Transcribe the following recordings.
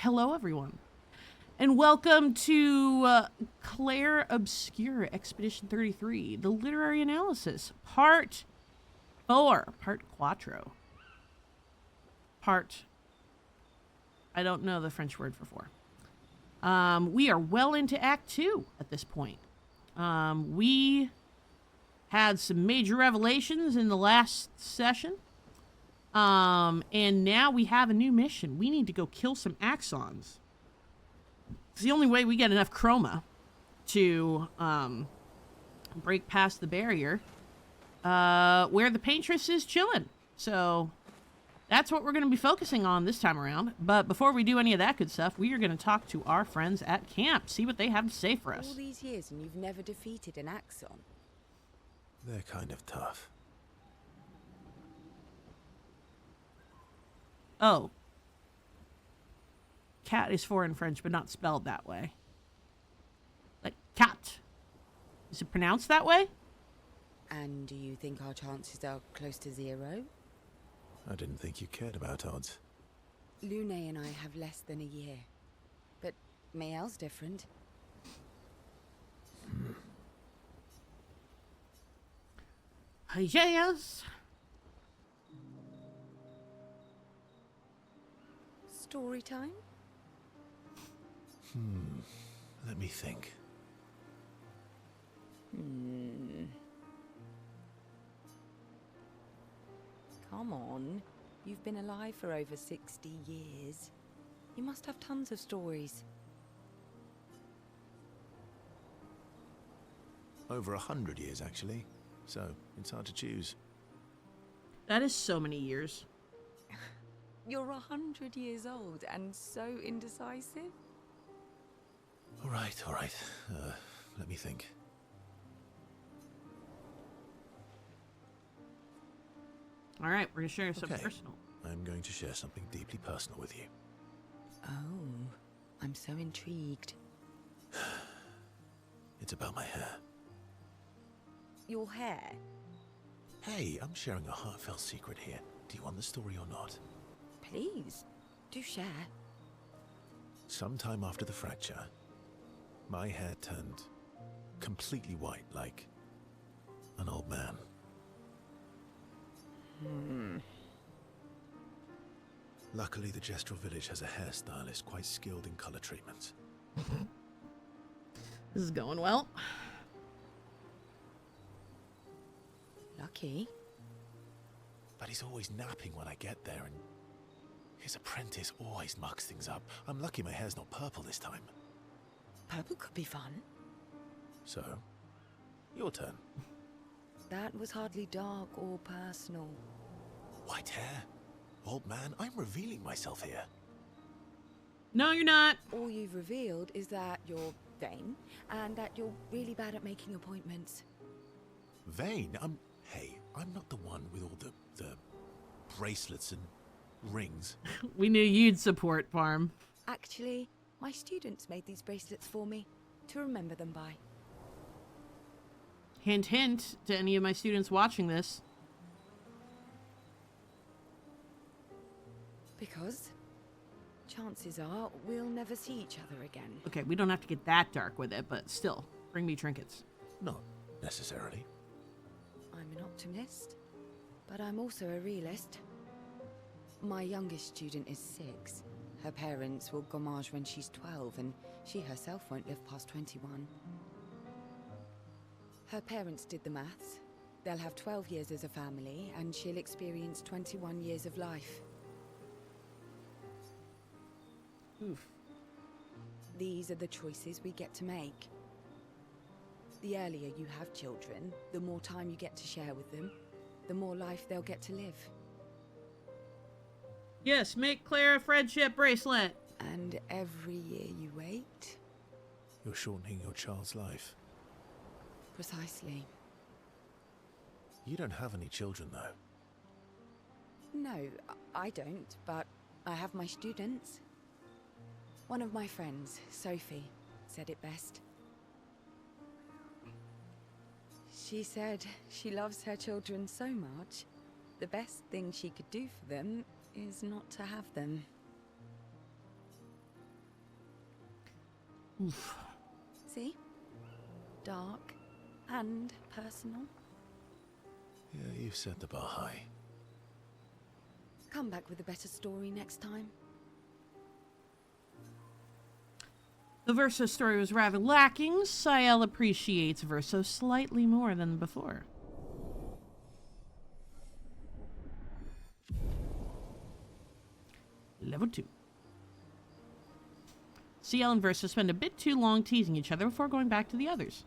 Hello, everyone, and welcome to Clair, Obscur, Expedition 33, the Literary Analysis, Part 4, Part Quattro. I don't know the French word for 4. We are well into Act 2 at this point. We had some major revelations in the last session. And now we have a new mission. We need to go kill some Axons. It's the only way we get enough chroma to, break past the barrier, where the Paintress is chilling. So, that's what we're going to be focusing on this time around. But before we do any of that good stuff, we are going to talk to our friends at camp, see what they have to say for us. All these years and you've never defeated an Axon? They're kind of tough. Oh. Cat is foreign French, but not spelled that way. Like, cat. Is it pronounced that way? And do you think our chances are close to 0? I didn't think you cared about odds. Lune and I have less than a year. But Mael's different. Yes. Story time? Let me think. Come on. You've been alive for over 60 years. You must have tons of stories. Over 100 years, actually. So, it's hard to choose. That is so many years. You're 100 years old and so indecisive? All right. Let me think. All right, we're going to share something Okay. personal. I'm going to share something deeply personal with you. Oh, I'm so intrigued. It's about my hair. Your hair? Hey, I'm sharing a heartfelt secret here. Do you want the story or not? Please, do share. Sometime after the fracture, my hair turned completely white, like an old man. Luckily, the Gestural village has a hairstylist quite skilled in color treatments. This is going well. Lucky. But he's always napping when I get there, and his apprentice always mucks things up. I'm lucky my hair's not purple this time. Purple could be fun. So, your turn. That was hardly dark or personal. White hair? Old man, I'm revealing myself here. No, you're not. All you've revealed is that you're vain, and that you're really bad at making appointments. Vain? Hey, I'm not the one with all the bracelets and rings. We knew you'd support Farm. Actually, my students made these bracelets for me, to remember them by. Hint, hint to any of my students watching this. Because chances are we'll never see each other again. Okay, we don't have to get that dark with it, but still, bring me trinkets. Not necessarily. I'm an optimist, but I'm also a realist. My youngest student is 6. Her parents will gommage when she's 12, and she herself won't live past 21. Her parents did the maths. They'll have 12 years as a family, and she'll experience 21 years of life. Oof. These are the choices we get to make. The earlier you have children, the more time you get to share with them, the more life they'll get to live. Yes, make Claire a friendship bracelet. And every year you wait... You're shortening your child's life. Precisely. You don't have any children, though. No, I don't, but I have my students. One of my friends, Sophie, said it best. She said she loves her children so much, the best thing she could do for them is not to have them. Oof. See? Dark and personal. Yeah, you've set the bar high. Come back with a better story next time. The Verso story was rather lacking. Ciel appreciates Verso slightly more than before. Level 2. Ciel and Verso spend a bit too long teasing each other before going back to the others.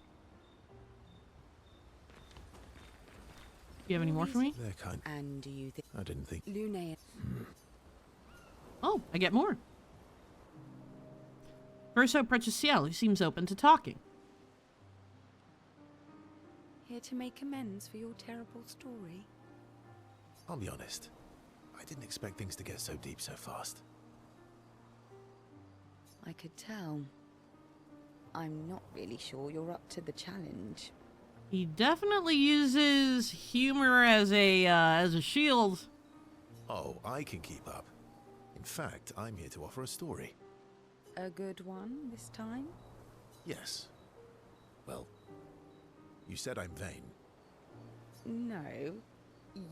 Do you have any more for me? They're kind. And do you think I didn't think. Lune? Oh, I get more. Verso approaches Ciel, who seems open to talking. Here to make amends for your terrible story? I'll be honest. I didn't expect things to get so deep so fast. I could tell. I'm not really sure you're up to the challenge. He definitely uses humor as a shield. Oh, I can keep up. In fact, I'm here to offer a story. A good one this time? Yes. Well, you said I'm vain. No,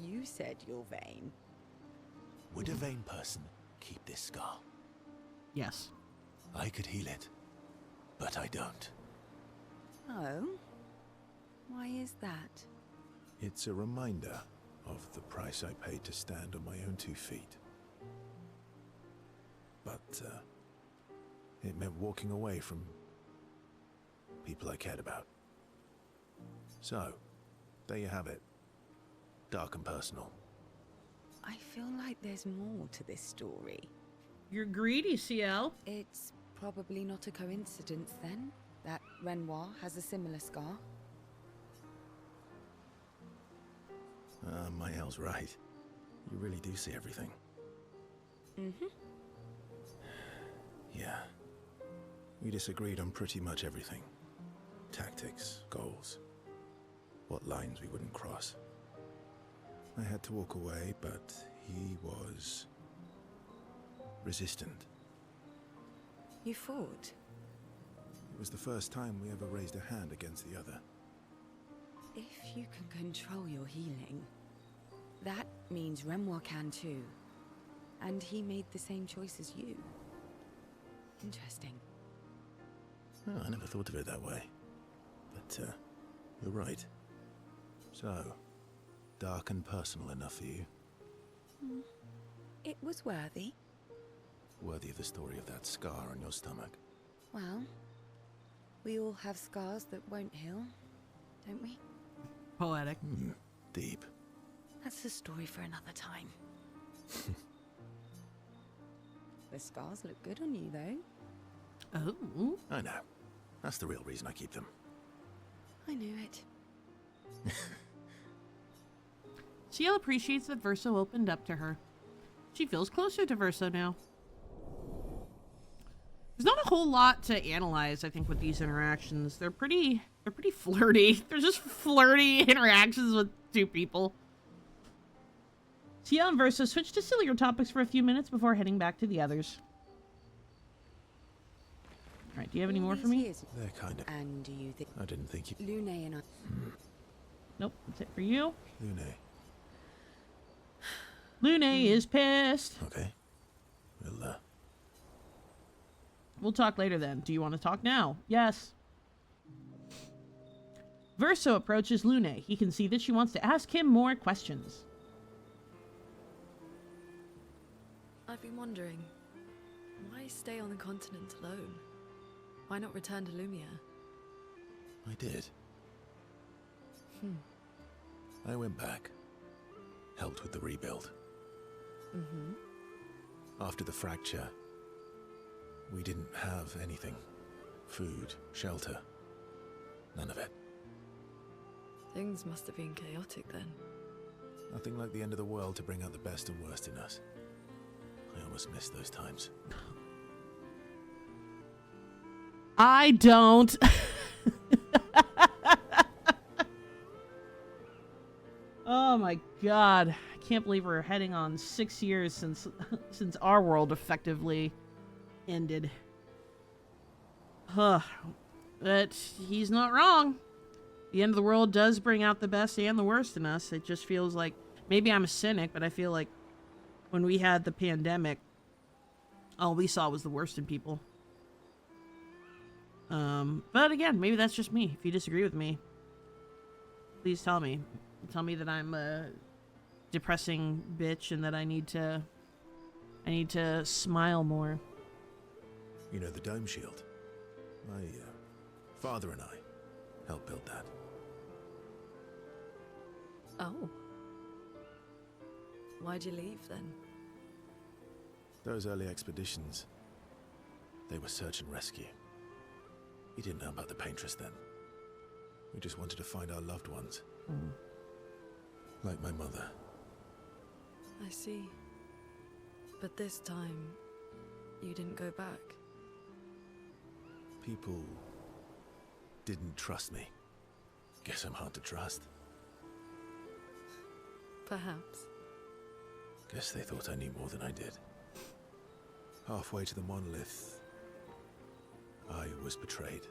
you said you're vain. Would a vain person keep this scar? Yes. I could heal it, but I don't. Oh? Why is that? It's a reminder of the price I paid to stand on my own 2 feet. But, it meant walking away from people I cared about. So, there you have it. Dark and personal. I feel like there's more to this story. You're greedy, Ciel. It's probably not a coincidence then, that Renoir has a similar scar. Mael's right. You really do see everything. Mm-hmm. Yeah. We disagreed on pretty much everything. Tactics, goals, what lines we wouldn't cross. I had to walk away, but he was resistant. You fought? It was the first time we ever raised a hand against the other. If you can control your healing, that means Renoir can too. And he made the same choice as you. Interesting. Oh, I never thought of it that way. But, you're right. So, dark and personal enough for you? It was worthy. Worthy of the story of that scar on your stomach. Well, we all have scars that won't heal, don't we? Poetic. Deep. That's a story for another time. The scars look good on you, though. Oh. I know. That's the real reason I keep them. I knew it. Ciel appreciates that Verso opened up to her. She feels closer to Verso now. There's not a whole lot to analyze, I think, with these interactions. They're pretty flirty. They're just flirty interactions with two people. Ciel and Verso switch to sillier topics for a few minutes before heading back to the others. Alright, do you have any more for me? They're kind of... And do you think... I didn't think you... Lune and I... Nope, that's it for you. Lune. Lune is pissed. Okay. We'll talk later then. Do you want to talk now? Yes. Verso approaches Lune. He can see that she wants to ask him more questions. I've been wondering, why stay on the continent alone? Why not return to Lumia? I did. I went back. Helped with the rebuild. After the fracture, we didn't have anything. Food, shelter. None of it. Things must have been chaotic then. Nothing like the end of the world to bring out the best and worst in us. I almost missed those times. I don't. Oh my god. I can't believe we're heading on 6 years since our world effectively ended. But he's not wrong. The end of the world does bring out the best and the worst in us. It just feels like, maybe I'm a cynic, but I feel like when we had the pandemic, all we saw was the worst in people. But again, maybe that's just me. If you disagree with me, please tell me. Tell me that I'm a depressing bitch and that I need to smile more. You know the dome shield? My father and I helped build that. Oh. Why'd you leave then? Those early expeditions, they were search and rescue. We didn't know about the Paintress then. We just wanted to find our loved ones. Like my mother. I see. But this time, you didn't go back. People didn't trust me. Guess I'm hard to trust. Perhaps. Guess they thought I knew more than I did. Halfway to the monolith, I was betrayed.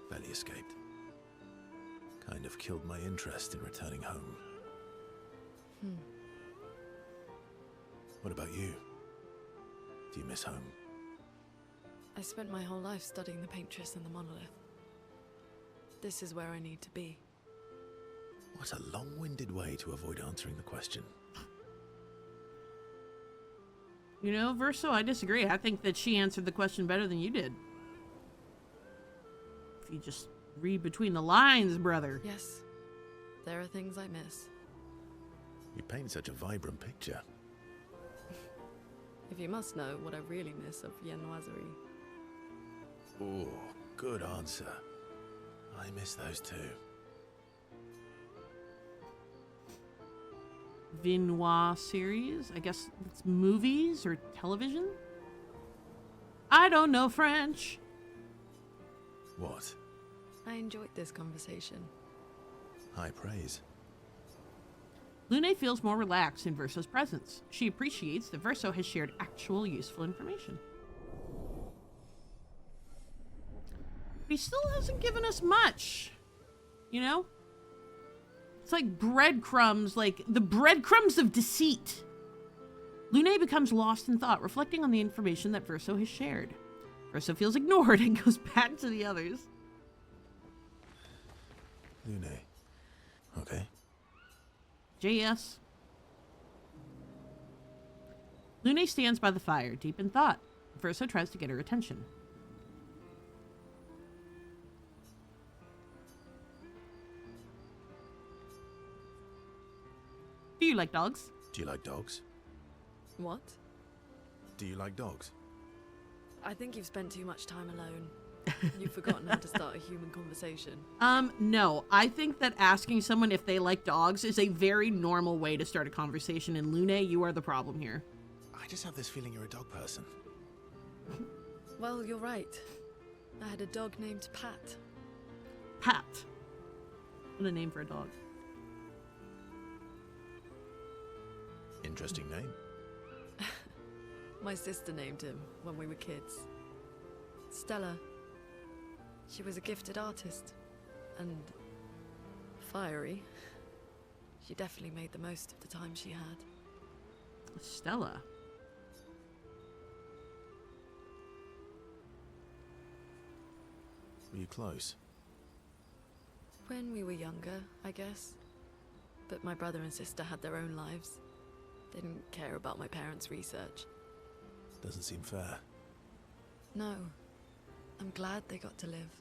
Barely escaped. Kind of killed my interest in returning home. What about you? Do you miss home? I spent my whole life studying the Paintress and the monolith. This is where I need to be. What a long-winded way to avoid answering the question. You know, Verso, I disagree. I think that she answered the question better than you did. If you just read between the lines, brother. Yes, there are things I miss. You paint such a vibrant picture. If you must know what I really miss of Viennoiserie. Oh, good answer. I miss those too. Vinois series. I guess it's movies or television? I don't know French. What? I enjoyed this conversation. High praise. Lune feels more relaxed in Verso's presence. She appreciates that Verso has shared actual useful information. But he still hasn't given us much. You know? It's like breadcrumbs, like the breadcrumbs of deceit. Lune becomes lost in thought, reflecting on the information that Verso has shared. Verso feels ignored and goes back to the others. Lune. Okay. JS. Lune stands by the fire, deep in thought. Verso tries to get her attention. Do you like dogs? Do you like dogs? What? Do you like dogs? I think you've spent too much time alone. You've forgotten how to start a human conversation. No. I think that asking someone if they like dogs is a very normal way to start a conversation, and Lune, you are the problem here. I just have this feeling you're a dog person. Well, you're right. I had a dog named Pat. Pat. What a name for a dog. Interesting name. My sister named him when we were kids. Stella. She was a gifted artist. And fiery. She definitely made the most of the time she had. Stella. Were you close? When we were younger, I guess. But my brother and sister had their own lives. They didn't care about my parents' research. Doesn't seem fair. No. I'm glad they got to live.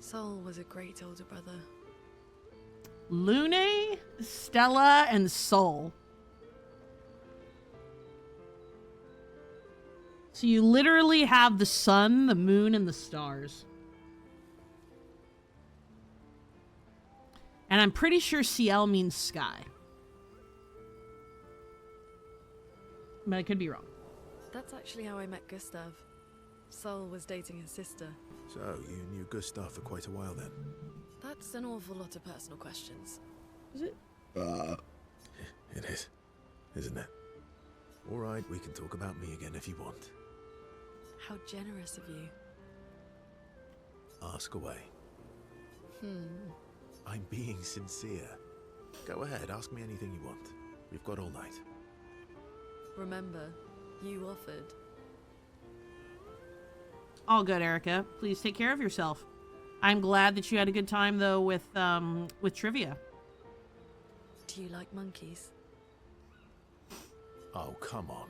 Sol was a great older brother. Lune, Stella, and Sol. So you literally have the sun, the moon, and the stars. And I'm pretty sure CL means sky. But I could be wrong. That's actually how I met Gustav. Sol was dating his sister. So, you knew Gustav for quite a while then? That's an awful lot of personal questions. Is it? It is, isn't it? All right, we can talk about me again if you want. How generous of you. Ask away. I'm being sincere. Go ahead, ask me anything you want. We've got all night. Remember, you offered. All good, Erica. Please take care of yourself. I'm glad that you had a good time, though, with trivia. Do you like monkeys? Oh, come on.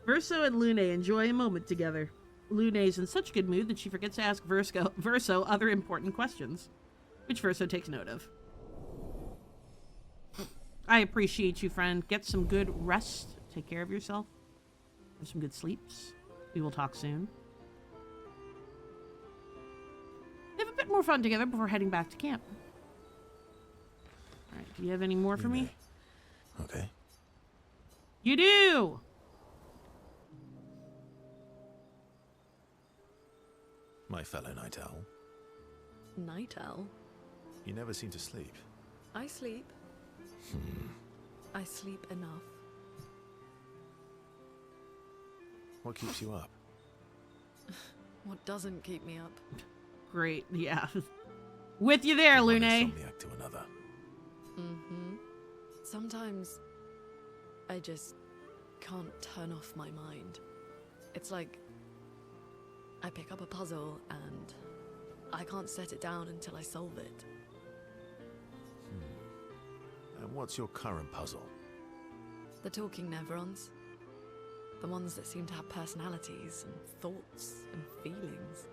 Verso and Lune enjoy a moment together. Lune's in such a good mood that she forgets to ask Verso other important questions, which Verso takes note of. I appreciate you, friend. Get some good rest. Take care of yourself. Have some good sleeps. We will talk soon. Have a bit more fun together before heading back to camp. All right, do you have any more for me? Okay. You do! My fellow night owl. Night owl? You never seem to sleep. I sleep. I sleep enough. What keeps you up? What doesn't keep me up? Great, yeah. With you there, From one Lune. insomniac to another. Sometimes I just can't turn off my mind. It's like I pick up a puzzle and I can't set it down until I solve it. And what's your current puzzle? The talking Neverons. The ones that seem to have personalities and thoughts and feelings.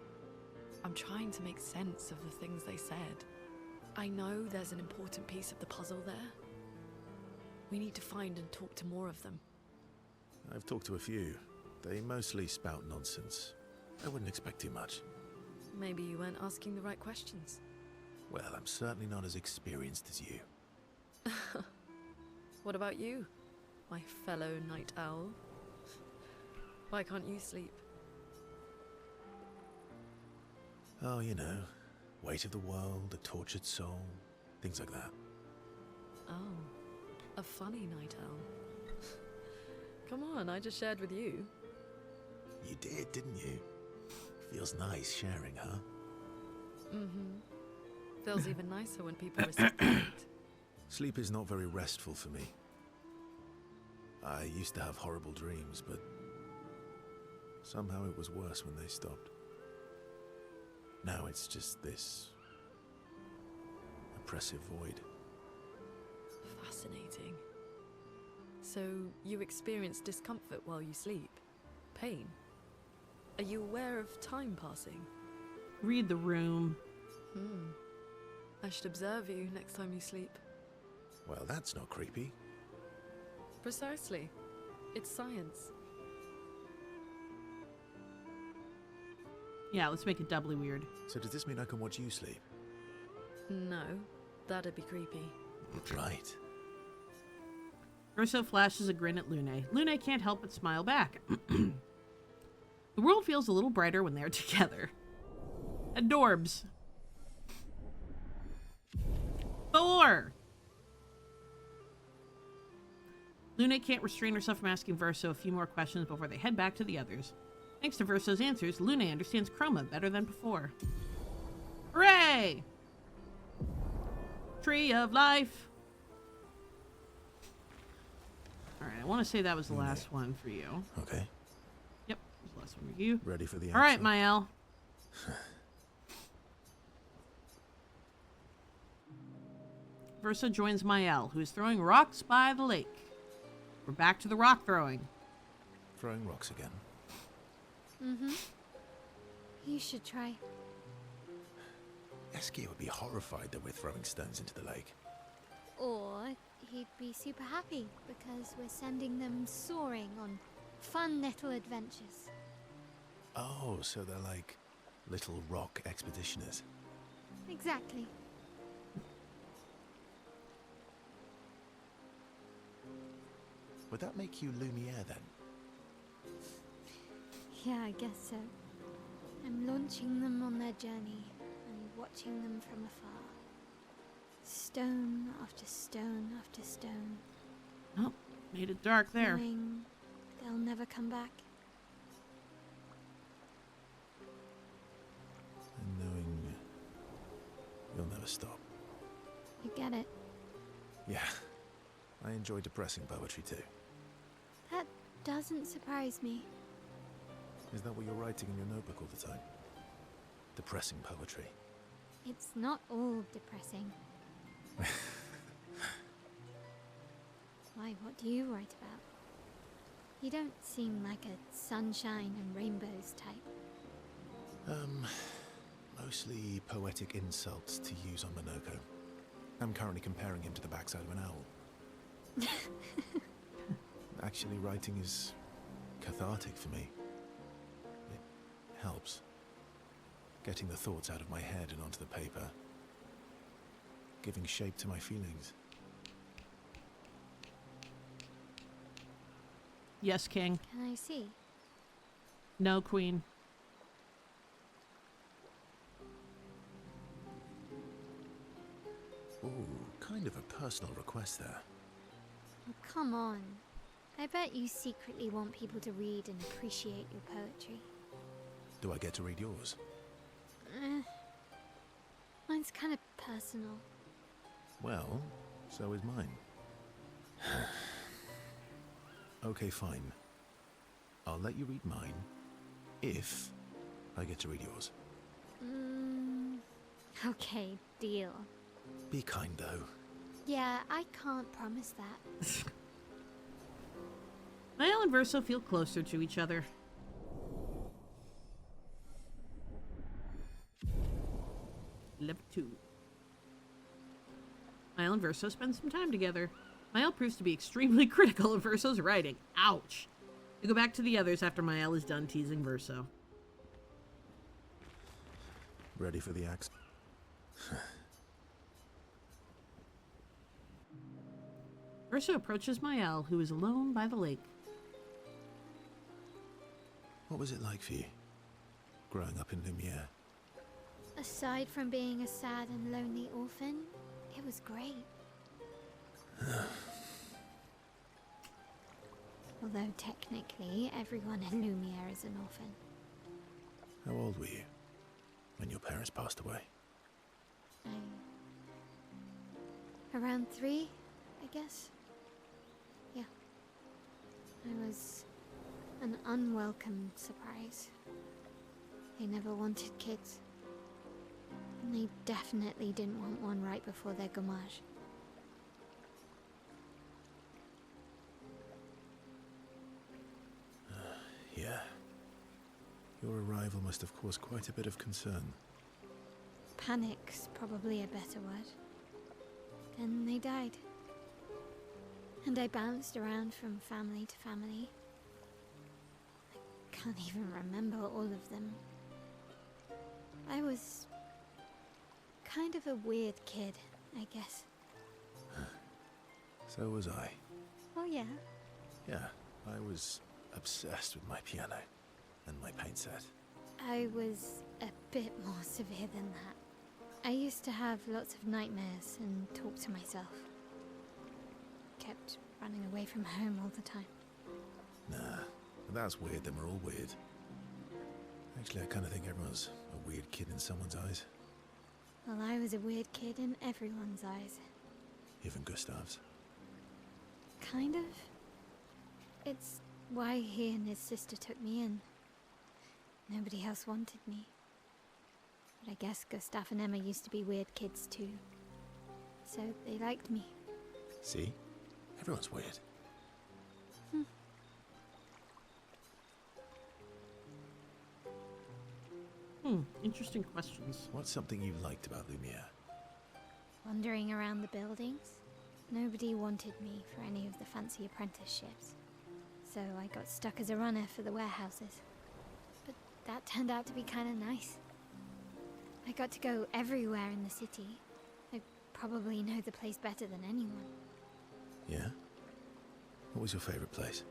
I'm trying to make sense of the things they said. I know there's an important piece of the puzzle there. We need to find and talk to more of them. I've talked to a few. They mostly spout nonsense. I wouldn't expect too much. Maybe you weren't asking the right questions. Well, I'm certainly not as experienced as you. What about you, my fellow night owl? Why can't you sleep? Oh, you know, weight of the world, a tortured soul, things like that. Oh, a funny night owl. Come on, I just shared with you. You did, didn't you? Feels nice sharing, huh? Feels even nicer when people reciprocate. Sleep is not very restful for me. I used to have horrible dreams, but somehow it was worse when they stopped. Now it's just this oppressive void. Fascinating. So, you experience discomfort while you sleep? Pain? Are you aware of time passing? Read the room. I should observe you next time you sleep. Well, that's not creepy. Precisely. It's science. Yeah, let's make it doubly weird. So does this mean I can watch you sleep? No, that'd be creepy. Right. Verso flashes a grin at Lune. Lune can't help but smile back. The world feels a little brighter when they're together. Adorbs. 4! Lune can't restrain herself from asking Verso a few more questions before they head back to the others. Thanks to Verso's answers, Lune understands Chroma better than before. Hooray! Tree of Life! Alright, I want to say that was the last one for you. Okay. Yep, that was the last one for you. Ready for the Alright, action? Mael. Verso joins Mael, who is throwing rocks by the lake. We're back to the rock throwing. Throwing rocks again. You should try. Eski would be horrified that we're throwing stones into the lake. Or he'd be super happy because we're sending them soaring on fun little adventures. Oh, so they're like little rock expeditioners. Exactly. Would that make you Lumiere then? Yeah, I guess so. I'm launching them on their journey and watching them from afar. Stone after stone after stone. Oh, made it dark there. Knowing they'll never come back. never stop. You get it. Yeah, I enjoy depressing poetry too. That doesn't surprise me. Is that what you're writing in your notebook all the time? Depressing poetry. It's not all depressing. Why, what do you write about? You don't seem like a sunshine and rainbows type. Mostly poetic insults to use on Monoko. I'm currently comparing him to the backside of an owl. Actually, writing is cathartic for me. It helps. Getting the thoughts out of my head and onto the paper. Giving shape to my feelings. Yes, King. Can I see? No, Queen. Ooh, kind of a personal request there. Oh, come on. I bet you secretly want people to read and appreciate your poetry. Do I get to read yours? Mine's kind of personal. Well, so is mine. Okay, fine. I'll let you read mine, if I get to read yours. Okay, deal. Be kind, though. Yeah, I can't promise that. Mael and Verso feel closer to each other. Level 2. Mael and Verso spend some time together. Mael proves to be extremely critical of Verso's writing. Ouch. We go back to the others after Mael is done teasing Verso. Ready for the axe? Verso approaches Mael, who is alone by the lake. What was it like for you, growing up in Lumiere? Aside from being a sad and lonely orphan, it was great. Although technically, everyone in Lumiere is an orphan. How old were you when your parents passed away? Around 3, I guess. Yeah. I was an unwelcome surprise. They never wanted kids. And they definitely didn't want one right before their gommage. Yeah. Your arrival must have caused quite a bit of concern. Panic's probably a better word. Then they died. And I bounced around from family to family. I can't even remember all of them. I was kind of a weird kid, I guess. So was I. Oh yeah? Yeah, I was obsessed with my piano and my paint set. I was a bit more severe than that. I used to have lots of nightmares and talk to myself. Kept running away from home all the time. Nah, if that's weird, then we're all weird. Actually, I kind of think everyone's a weird kid in someone's eyes. Well, I was a weird kid in everyone's eyes. Even Gustav's. Kind of. It's why he and his sister took me in. Nobody else wanted me. But I guess Gustav and Emma used to be weird kids too. So they liked me. See? Everyone's weird. Interesting questions. What's something you liked about Lumiere? Wandering around the buildings. Nobody wanted me for any of the fancy apprenticeships. So I got stuck as a runner for the warehouses. But that turned out to be kind of nice. I got to go everywhere in the city. I probably know the place better than anyone. Yeah? What was your favorite place?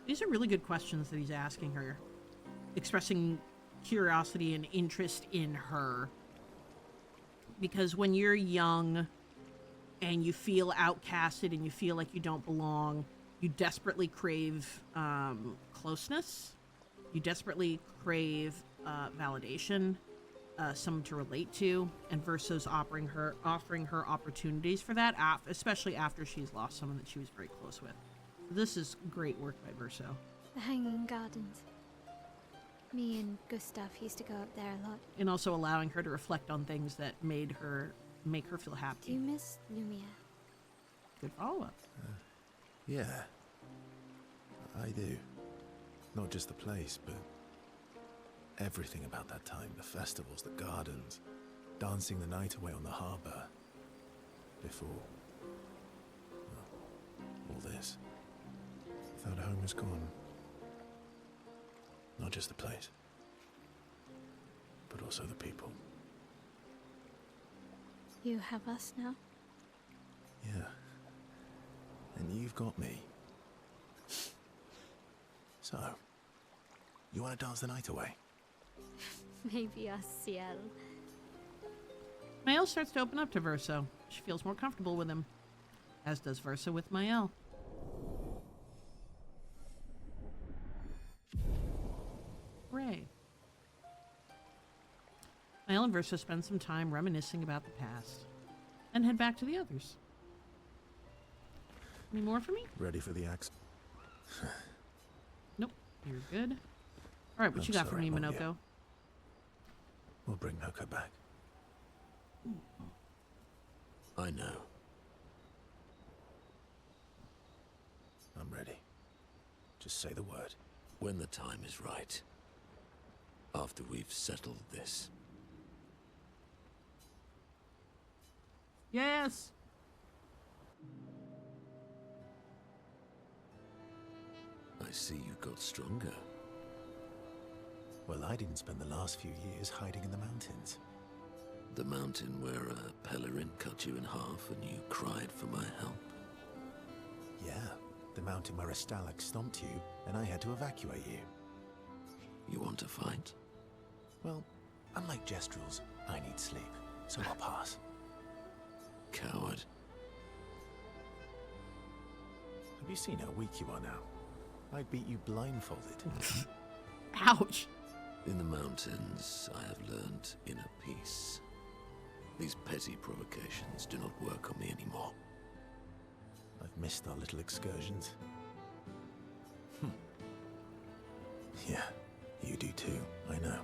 These are really good questions that he's asking her. Expressing curiosity and interest in her. Because when you're young and you feel outcasted and you feel like you don't belong, you desperately crave closeness. You desperately crave validation. someone to relate to, and Verso's offering her opportunities for that, especially after she's lost someone that she was very close with. This is great work by Verso. The Hanging Gardens. Me and Gustav used to go up there a lot. And also allowing her to reflect on things that make her feel Do happy. you miss Lumiere? Good follow-up. Yeah. I do. Not just the place, but everything about that time. The festivals, the gardens, dancing the night away on the harbor. Before, well, all this. Thought home was gone. Not just the place, but also the people. You have us now? Yeah. And you've got me. So, you want to dance the night away? Maybe us, Ciel. Mael starts to open up to Verso. She feels more comfortable with him, as does Verso with Mael. Hooray. Mael and Verso spend some time reminiscing about the past, and head back to the others. Any more for me? Ready for the axe? Nope. You're good. All right, what you got for me, Mongia. Minoko? We'll bring Noko back. I know. I'm ready. Just say the word. When the time is right. After we've settled this. Yes. I see you got stronger. Well, I didn't spend the last few years hiding in the mountains. The mountain where a Pellerin cut you in half and you cried for my help. Yeah, the mountain where a Stalag stomped you and I had to evacuate you. You want to fight? Well, unlike Jestrels, I need sleep, so I'll pass. Coward. Have you seen how weak you are now? I beat you blindfolded. Ouch. In the mountains, I have learned inner peace. These petty provocations do not work on me anymore. I've missed our little excursions. Yeah, you do too, I know.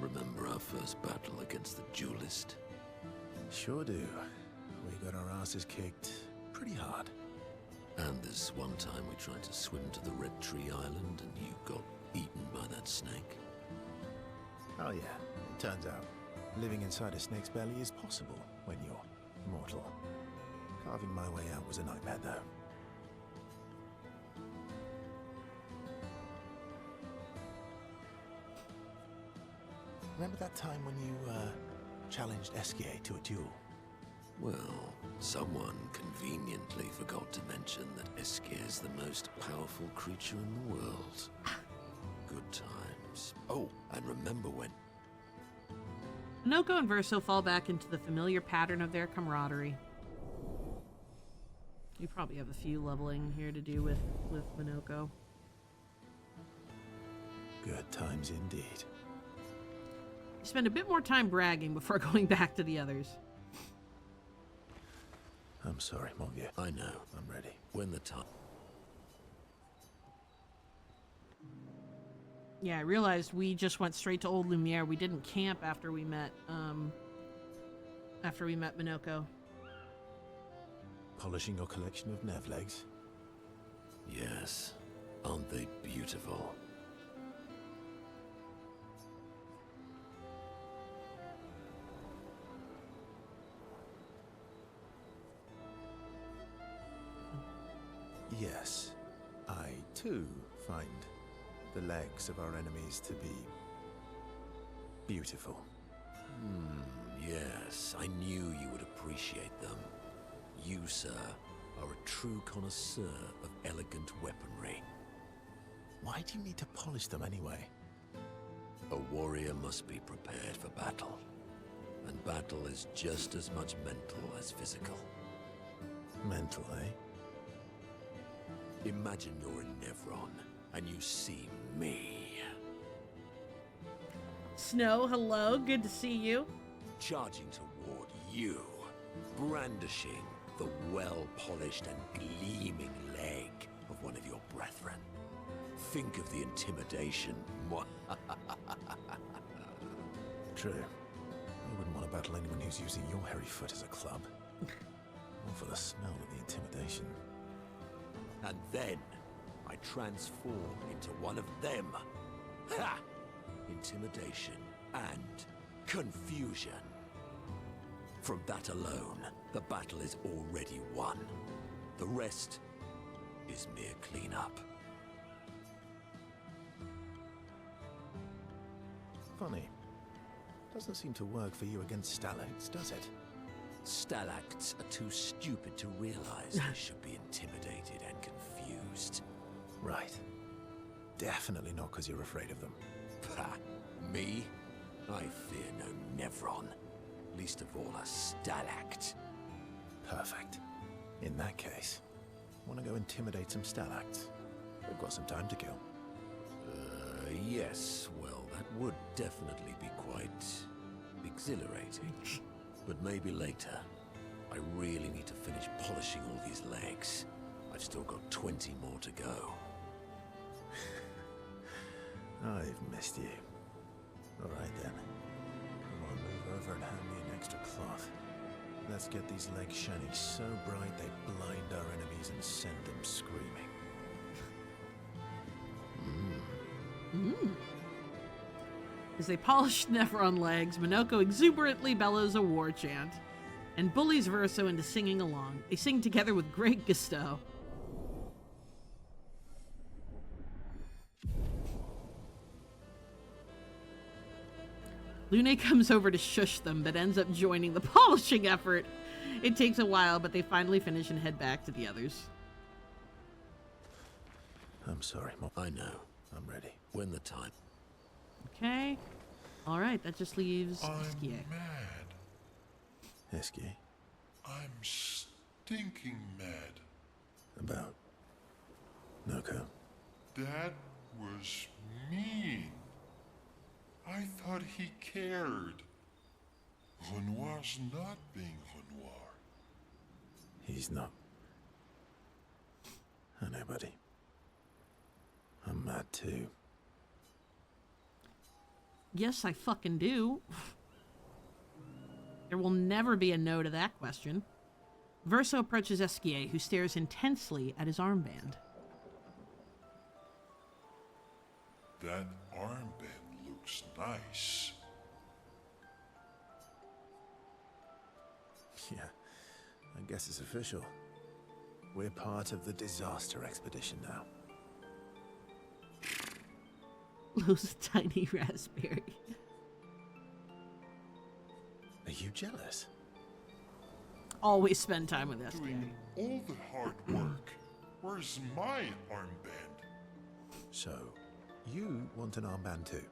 Remember our first battle against the duelist? Sure do. We got our asses kicked pretty hard. And this one time we tried to swim to the Red Tree Island and you got eaten by that snake. Oh yeah, it turns out living inside a snake's belly is possible when you're mortal. Carving my way out was a nightmare though. Remember that time when you challenged Eskier to a duel? Well, someone conveniently forgot to mention that Eskier is the most powerful creature in the world. Good times. Oh, and remember when... Minoko and Verso fall back into the familiar pattern of their camaraderie. You probably have a few leveling here to do with Minoko. Good times indeed. You spend a bit more time bragging before going back to the others. I'm sorry, Mongia. I know. I'm ready. When the time... Yeah, I realized we just went straight to Old Lumiere. We didn't camp after we met Minoko. Polishing your collection of Nevlegs? Yes. Aren't they beautiful? Yes. I, too, find the legs of our enemies to be beautiful. Yes. I knew you would appreciate them. You, sir, are a true connoisseur of elegant weaponry. Why do you need to polish them anyway? A warrior must be prepared for battle. And battle is just as much mental as physical. Mental, eh? Imagine you're in Nevron, and you see me. Snow, hello. Good to see you. Charging toward you, brandishing the well-polished and gleaming leg of one of your brethren. Think of the intimidation. True. I wouldn't want to battle anyone who's using your hairy foot as a club. Or for the smell of the intimidation. And then I transform into one of them. Ha! Intimidation and confusion. From that alone, the battle is already won. The rest is mere cleanup. Funny. Doesn't seem to work for you against stalacts, does it? Stalacts are too stupid to realize they should be intimidated and confused. Right. Definitely not because you're afraid of them. Pah! Me? I fear no Nevron. Least of all a stalact. Perfect. In that case, want to go intimidate some stalacts? We've got some time to kill. Yes. Well, that would definitely be quite exhilarating. But maybe later. I really need to finish polishing all these legs. I've still got 20 more to go. I've missed you. Alright then. Come on, move over and hand me an extra cloth. Let's get these legs shining so bright they blind our enemies and send them screaming. As they polish Nephron legs, Minoko exuberantly bellows a war chant and bullies Verso into singing along. They sing together with great gusto. Lune comes over to shush them, but ends up joining the polishing effort. It takes a while, but they finally finish and head back to the others. I'm sorry, Mom. I know. I'm ready. When the time. Okay. All right, that just leaves I'm Esquier. mad. Esky, I'm stinking mad. about Noko. That was mean. I thought he cared. Renoir's not being Renoir. He's not. I know, buddy. I'm mad too. Yes, I fucking do. There will never be a no to that question. Verso approaches Esquier, who stares intensely at his armband. That armband looks nice. Yeah, I guess it's official. We're part of the disaster expedition now. Blows a tiny raspberry. Are you jealous? Always spend time with Esquier. Doing all the hard work. Where's my armband? So, you want an armband too?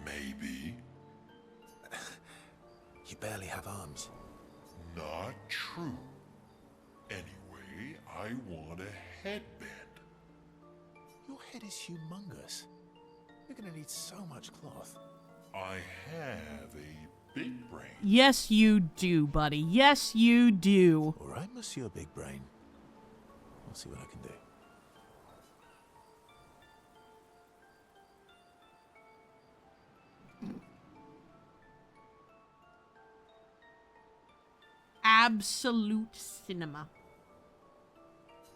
Maybe. You barely have arms. Not true. Anyway, I want a headband. Your head is humongous. You're gonna need so much cloth. I have a big brain. Yes, you do, buddy. Yes, you do. All right, Monsieur Big Brain. I'll see what I can do. Absolute cinema.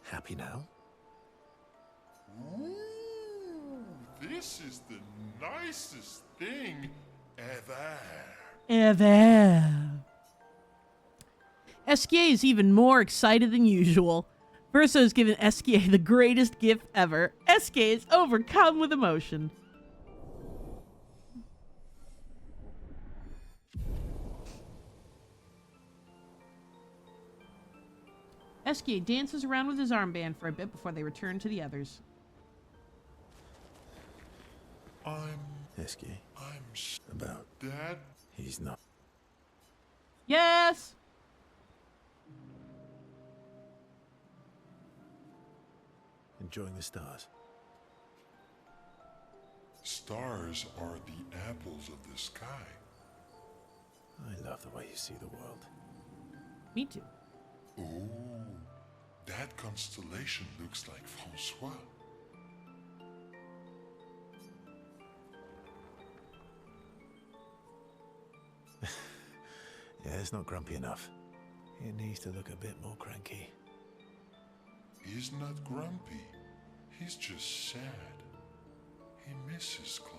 Happy now? Ooh, this is the nicest thing ever. Ever. Esquier is even more excited than usual. Verso has given Esquier the greatest gift ever. Esquier is overcome with emotion. Esquier dances around with his armband for a bit before they return to the others. Esky, about. Dad, He's not. Yes! Enjoying the stars. stars? stars are the apples of the sky. I love the way you see the world. Me too. Oh, that constellation looks like Francois. Yeah, it's not grumpy enough. It needs to look a bit more cranky. He's not grumpy. He's just sad. He misses Clair.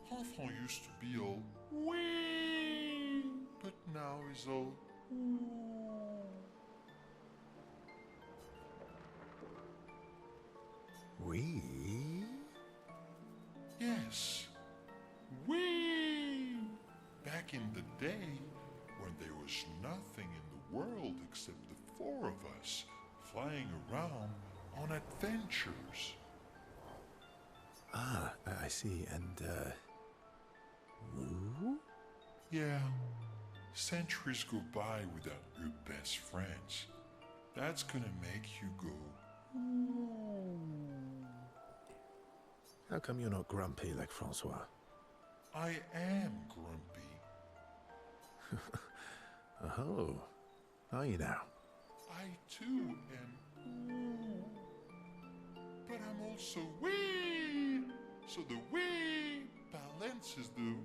Confront used to be all wee, but now he's all We? yes, wee. Back in the day, when there was nothing in the world except the four of us flying around on adventures. Ah, I see. And, woo? Yeah, centuries go by without your best friends. That's gonna make you go. How come you're not grumpy like Francois? I am grumpy. Oh, are you now? I too am. But I'm also wee. So the wee balances the.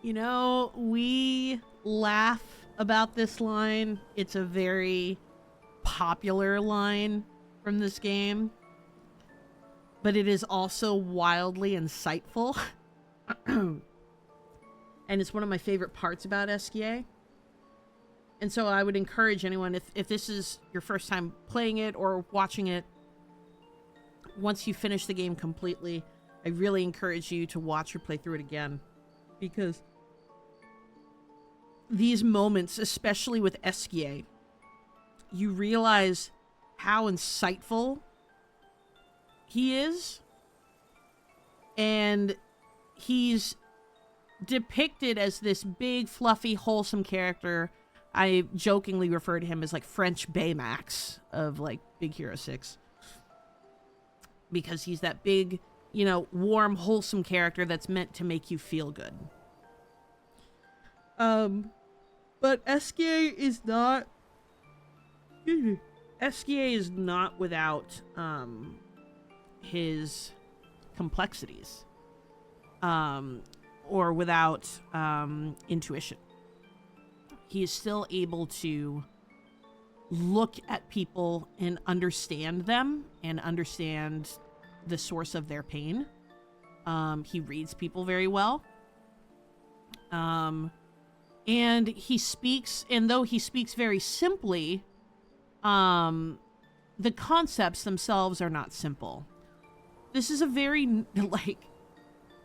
You know, we laugh about this line. It's a very popular line from this game, but it is also wildly insightful. And it's one of my favorite parts about SKA. And so I would encourage anyone, if this is your first time playing it or watching it, once you finish the game completely, I really encourage you to watch or play through it again. Because these moments, especially with SKA, you realize how insightful he is. And he's depicted as this big, fluffy, wholesome character. I jokingly refer to him as like French Baymax of like Big Hero 6. Because he's that big, you know, warm, wholesome character that's meant to make you feel good. But SKA is not... SKA is not without, his complexities. Or without, intuition. He is still able to look at people and understand them and understand the source of their pain. He reads people very well. And he speaks, and though he speaks very simply, the concepts themselves are not simple. This is a very, like,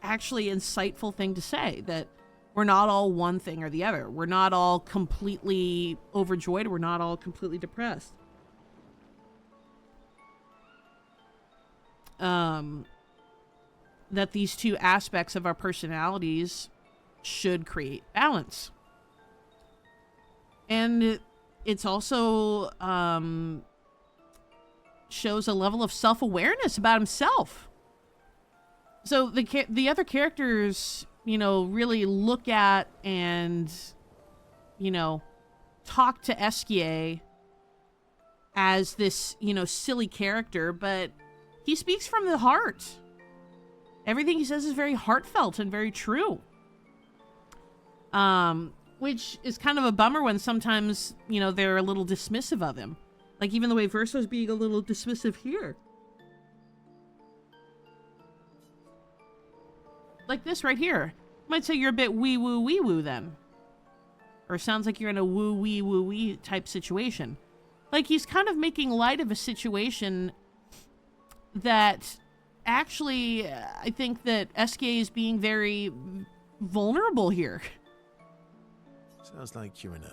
actually insightful thing to say, that we're not all one thing or the other. We're not all completely overjoyed. We're not all completely depressed. That these two aspects of our personalities should create balance. And it's also shows a level of self-awareness about himself. So the other characters, you know, really look at and, you know, talk to SKA as this, you know, silly character, but he speaks from the heart. Everything he says is very heartfelt and very true. Which is kind of a bummer when sometimes, you know, they're a little dismissive of him. Like even the way Verso's being a little dismissive here. Like this right here. Might say you're a bit wee-woo then. Or sounds like you're in a woo-wee type situation. Like he's kind of making light of a situation that actually, I think that SK is being very vulnerable here. Sounds like you're in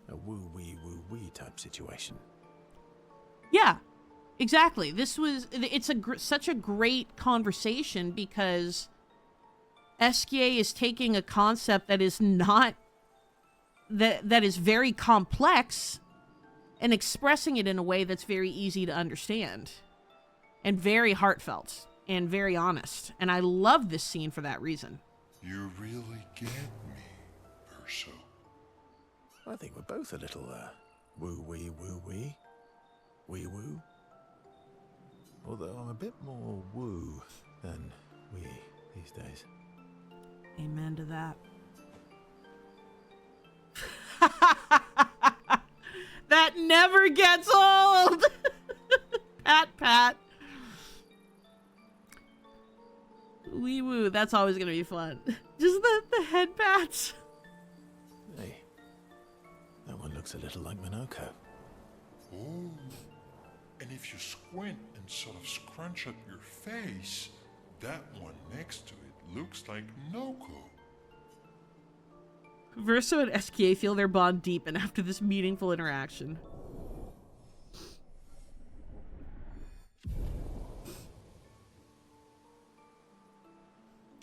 a woo-wee type situation. Yeah, exactly. It's such a great conversation because SKA is taking a concept that is not that is very complex and expressing it in a way that's very easy to understand and very heartfelt and very honest. And I love this scene for that reason. You really get me, Verso. I think we're both a little, woo-wee, woo-wee. Wee-woo. Although I'm a bit more woo than wee these days. Amen to that. That never gets old. Pat. Wee woo. That's always going to be fun. Just the head pats. Hey, that one looks a little like Minoko. Oh, and if you squint and sort of scrunch up your face, that one next to it looks like Noko. Verso and SKA feel their bond deepen after this meaningful interaction.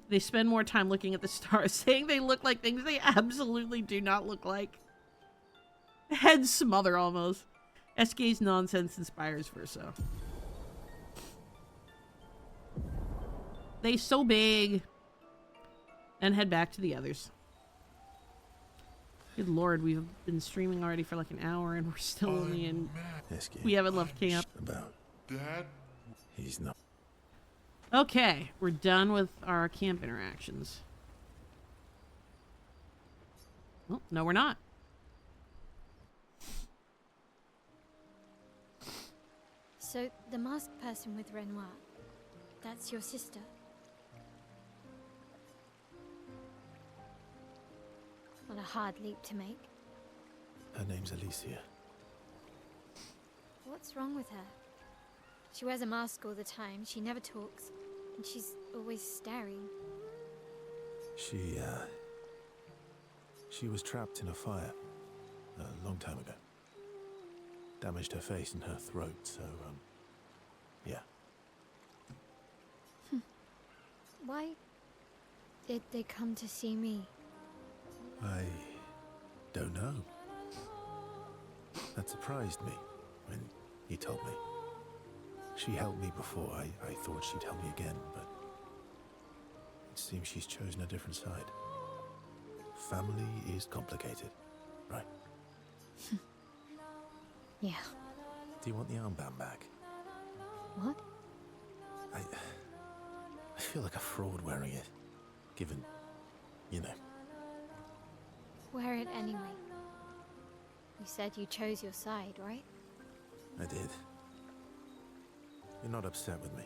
They spend more time looking at the stars, saying they look like things they absolutely do not look like. Head smother almost. SK's nonsense inspires Verso. They so big. And head back to the others. Good lord, we've been streaming already for like an hour and we're still only in... SK. We haven't left camp. About. Dad? He's not. Okay, we're done with our camp interactions. Oh, no, we're not. So, the masked person with Renoir, that's your sister? What a hard leap to make. Her name's Alicia. What's wrong with her? She wears a mask all the time, she never talks, and she's always staring. She was trapped in a fire a long time ago. Damaged her face and her throat, so, yeah. Why did they come to see me? I don't know. That surprised me when he told me. She helped me before. I thought she'd help me again, but it seems she's chosen a different side. Family is complicated, right? Yeah. Do you want the armband back? What? I feel like a fraud wearing it, given, you know. Wear it anyway. You said you chose your side, right? I did. You're not upset with me.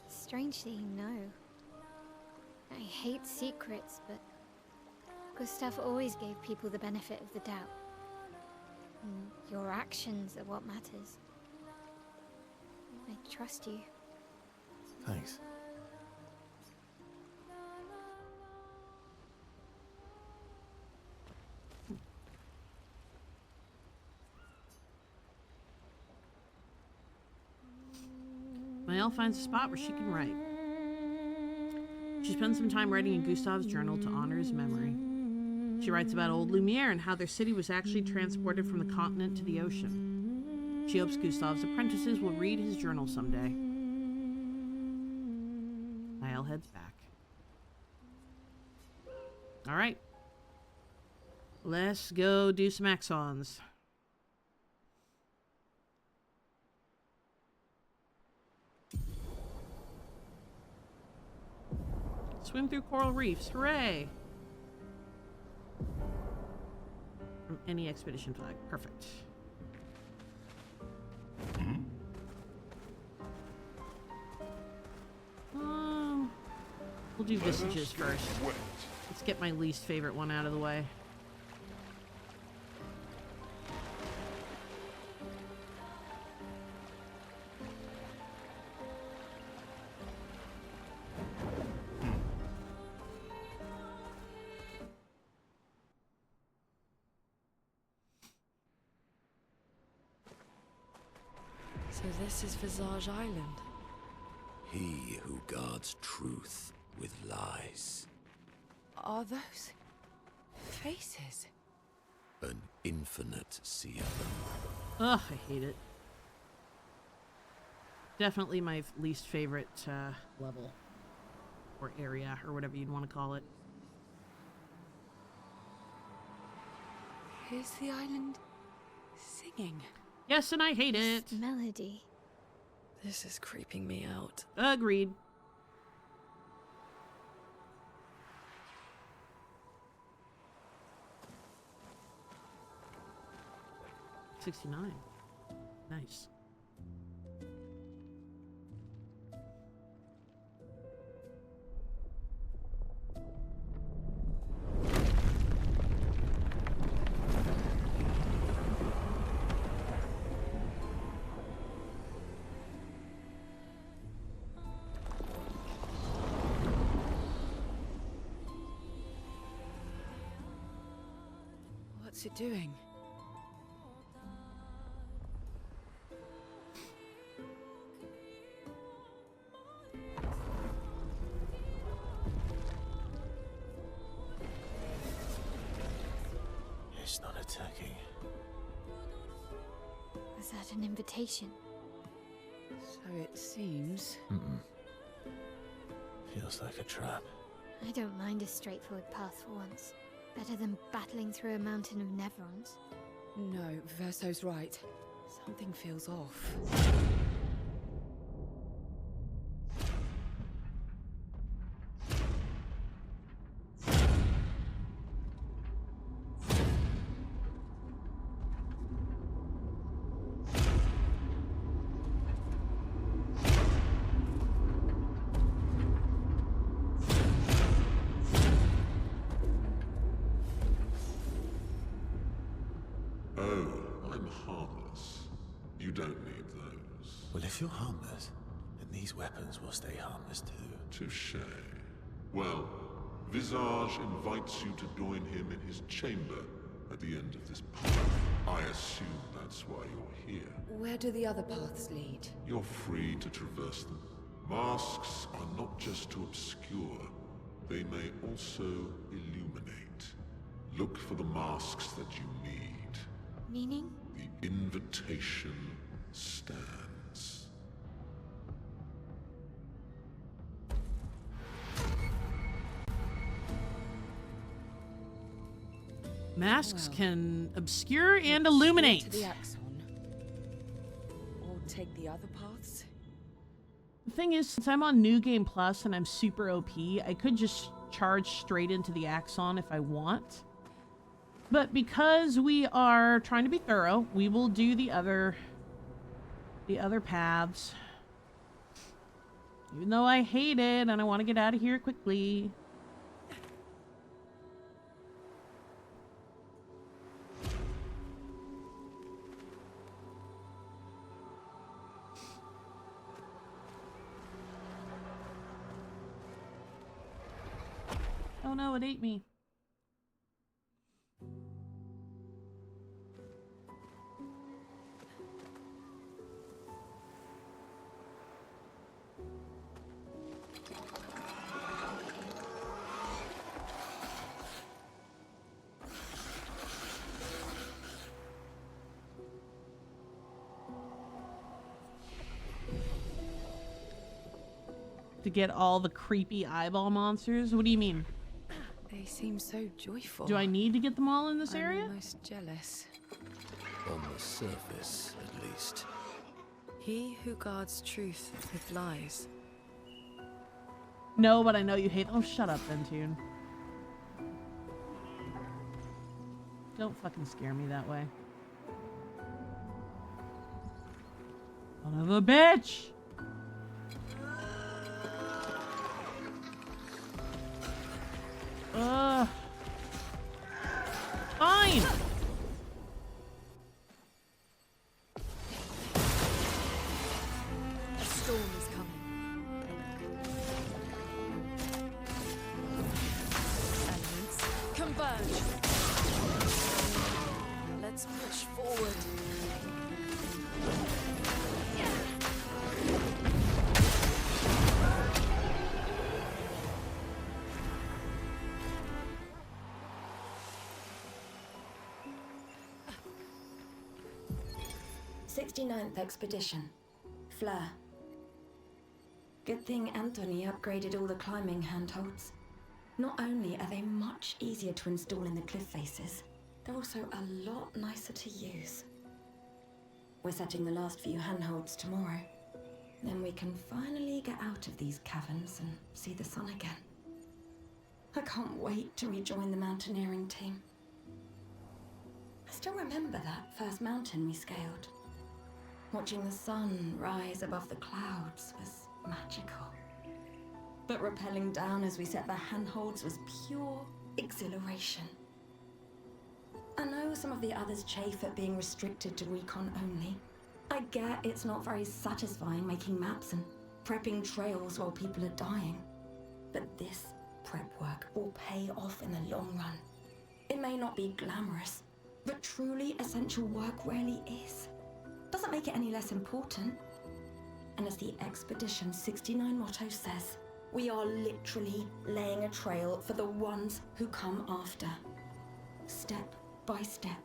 Strangely, no. I hate secrets, but Gustav always gave people the benefit of the doubt. And your actions are what matters. I trust you. Thanks. Mael finds a spot where she can write. She spends some time writing in Gustav's journal to honor his memory. She writes about old Lumiere and how their city was actually transported from the continent to the ocean. She hopes Gustav's apprentices will read his journal someday. Mael heads back. Alright. Let's go do some Axons. Swim through coral reefs. Hooray! From any expedition flag. Perfect. We'll do Visages first. Let's get my least favorite one out of the way. So this is Visage Island. He who guards truth with lies. Are those faces? infinite sea of them. Ugh, I hate it. Definitely my least favorite level. Or area, or whatever you'd want to call it. Is the island singing? Yes, and I hate it. Melody. This is creeping me out. Agreed. $69. Nice. What's it doing? It's not attacking. Was that an invitation? So it seems. Feels like a trap. I don't mind a straightforward path for once. Better than battling through a mountain of Nevrons. No, Verso's right. Something feels off. Oh, I'm harmless. You don't need those. Well, if you're harmless, then these weapons will stay harmless too. Touché. Well, Visage invites you to join him in his chamber at the end of this path. I assume that's why you're here. Where do the other paths lead? You're free to traverse them. Masks are not just to obscure, they may also illuminate. Look for the masks that you need. Meaning? The invitation stands. Masks Well, can obscure and Head illuminate. straight to the Axon. Or take the other paths? The thing is, since I'm on New Game Plus and I'm super OP, I could just charge straight into the Axon if I want. But because we are trying to be thorough, we will do the other paths. Even though I hate it and I want to get out of here quickly. Oh no, it ate me. To get all the creepy eyeball monsters? What do you mean? They seem so joyful. Do I need to get them all in this I'm area? almost jealous. On the surface, at least. He who guards truth with lies. No, but I know you hate. Oh, shut up, Ventune. Don't fucking scare me that way. Son of a bitch! Ugh. Fine! A storm is coming. Elements, converge. Let's push forward. 69th Expedition. Fleur. Good thing Anthony upgraded all the climbing handholds. Not only are they much easier to install in the cliff faces, they're also a lot nicer to use. We're setting the last few handholds tomorrow. Then we can finally get out of these caverns and see the sun again. I can't wait to rejoin the mountaineering team. I still remember that first mountain we scaled. Watching the sun rise above the clouds was magical. But rappelling down as we set the handholds was pure exhilaration. I know some of the others chafe at being restricted to recon only. I get it's not very satisfying making maps and prepping trails while people are dying. But this prep work will pay off in the long run. It may not be glamorous, but truly essential work rarely is. Doesn't make it any less important. And as the Expedition 69 motto says, we are literally laying a trail for the ones who come after. Step by step,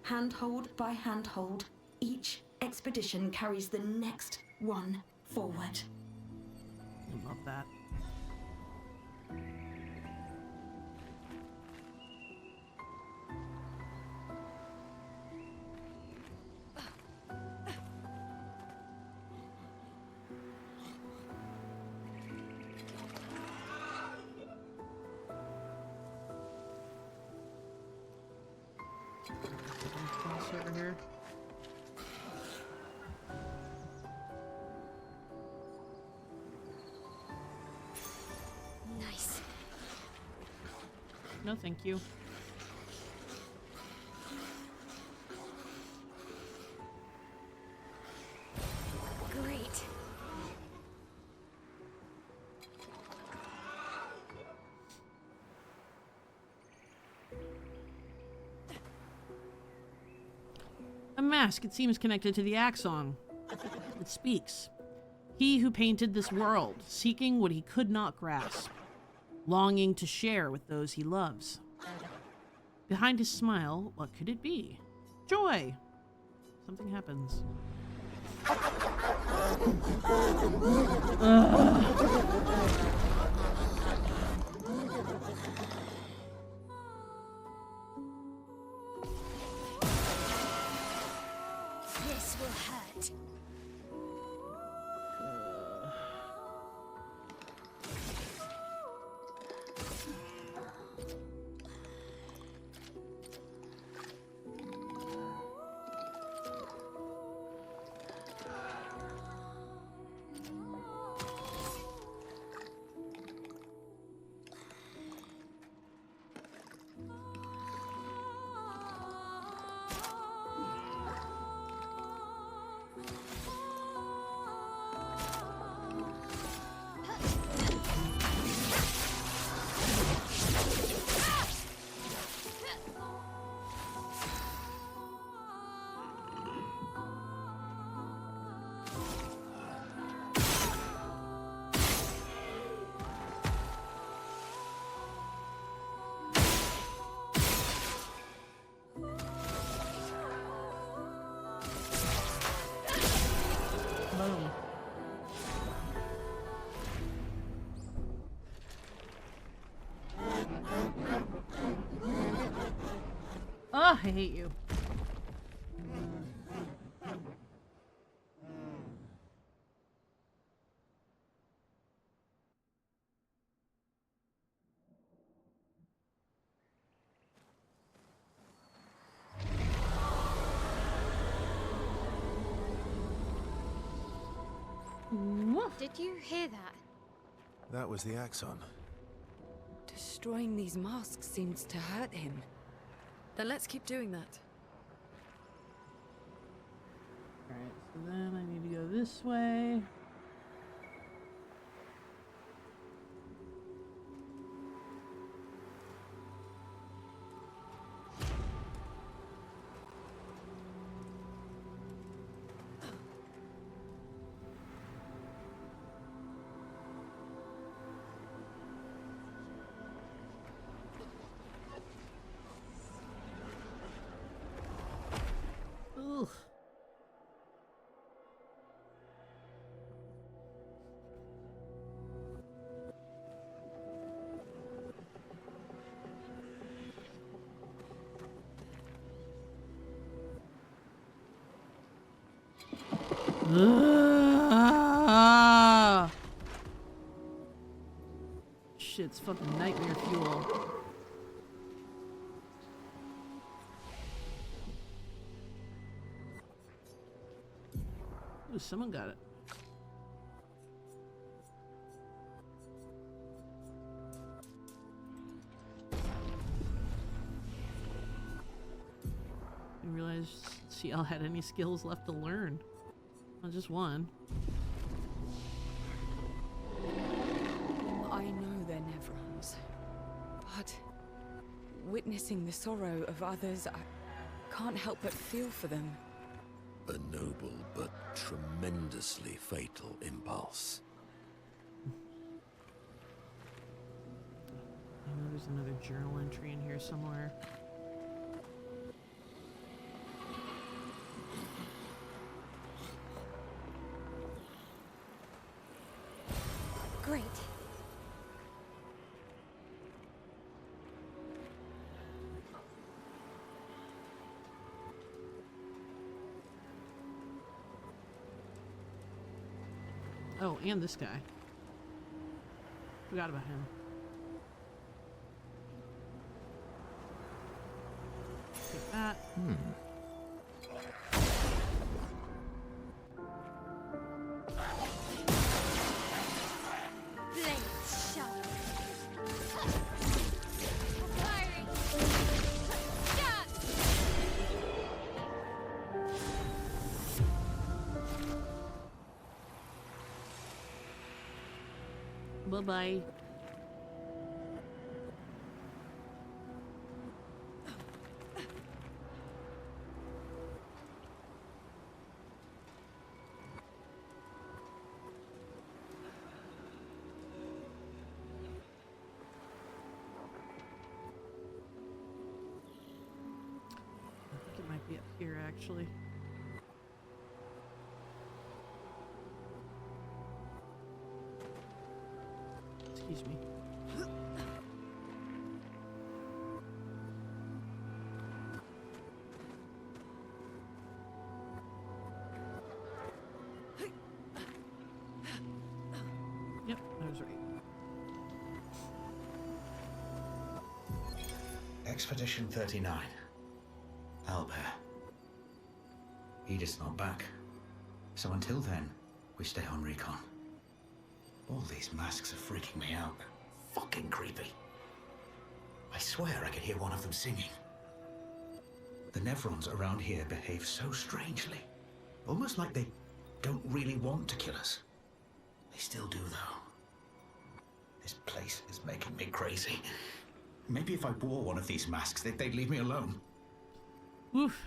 handhold by handhold, each expedition carries the next one forward. I love that. Over here. Nice. No, thank you. Great. A mask, it seems connected to the Axon. It speaks. He who painted this world, seeking what he could not grasp, longing to share with those he loves. Behind his smile, what could it be? Joy! Something happens. This will hurt. Boom. Oh, I hate you. Woof. Did you hear that? That was the Axon. Destroying these masks seems to hurt him. Then let's keep doing that. Alright, so then I need to go this way. Ugh. Shit's fucking nightmare fuel. Ooh, someone got it. I realized CL had any skills left to learn. Well, just one. I know they're Nevrons, but witnessing the sorrow of others, I can't help but feel for them. A noble but tremendously fatal impulse. I know there's another journal entry in here somewhere. Great. Oh, and this guy. Forgot about him. Take that. Blades sharp. Firing. Stop. Bye-bye. I think it might be up here, actually. Excuse me. Yep, I was right. Expedition 39. Albert. Edith's not back. So until then, we stay on recon. All these masks are freaking me out. They're fucking creepy. I swear I could hear one of them singing. The Nevrons around here behave so strangely. Almost like they don't really want to kill us. They still do, though. This place is making me crazy. Maybe if I wore one of these masks, they'd leave me alone. Oof.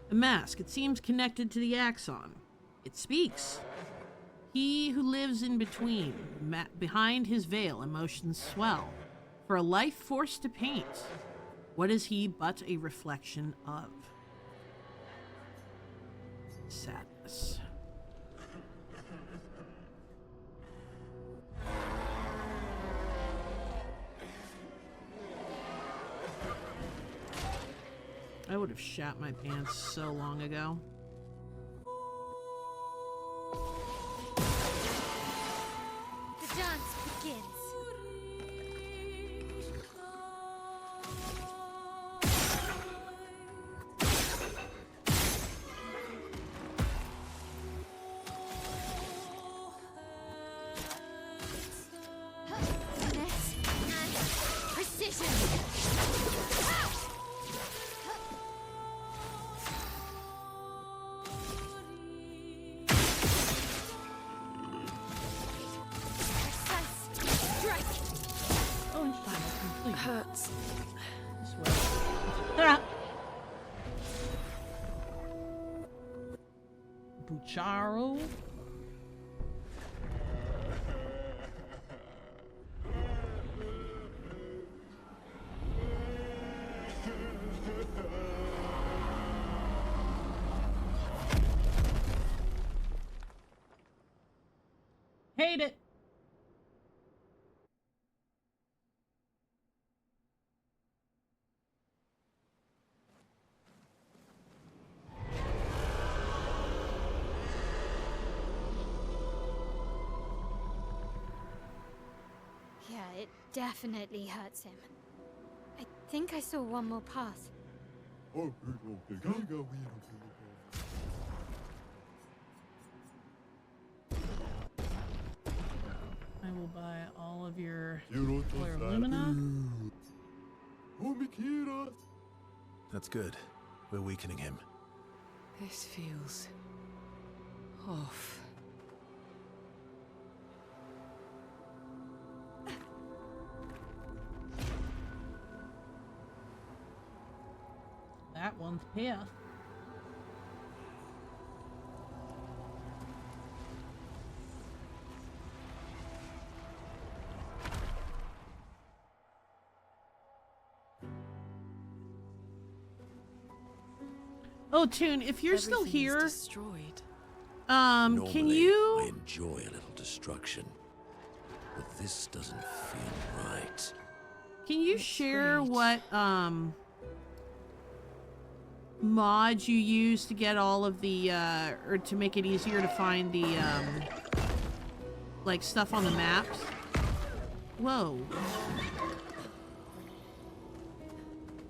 A mask. It seems connected to the Axon. It speaks. He who lives in between, behind his veil, emotions swell. For a life forced to paint, what is he but a reflection of? Sadness. I would have shat my pants so long ago. The dance begins. Finesse and precision. Hurts. This way. Ah. Bucharo. Hate it. Yeah, it definitely hurts him. I think I saw one more path. I will buy all of your Clair Lumina. That's good. We're weakening him. This feels off. That one's here. Oh, Toon, if you're still Everything is here, destroyed. can Normally, you? I enjoy a little destruction, but this doesn't feel right. Can you It's share great. what mods you use to get all of the or to make it easier to find the like stuff on the maps? Whoa.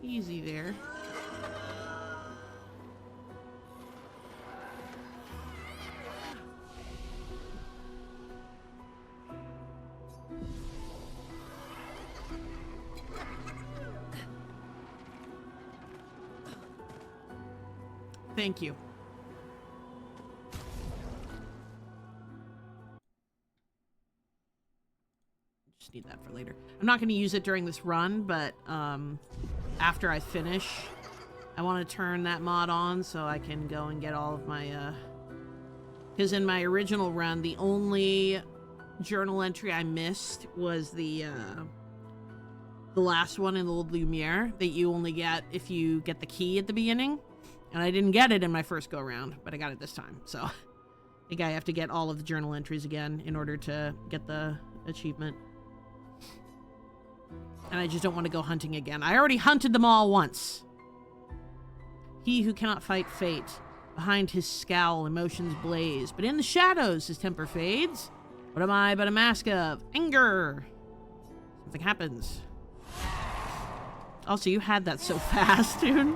Easy there. Thank you. Just need that for later. I'm not going to use it during this run, but after I finish, I want to turn that mod on so I can go and get all of my because in my original run, the only journal entry I missed was the last one in the Old Lumiere that you only get if you get the key at the beginning. And I didn't get it in my first go-round, but I got it this time. So I think I have to get all of the journal entries again in order to get the achievement. And I just don't want to go hunting again. I already hunted them all once. He who cannot fight fate. Behind his scowl, emotions blaze. But in the shadows, his temper fades. What am I but a mask of anger? Something happens. Also, you had that so fast, dude.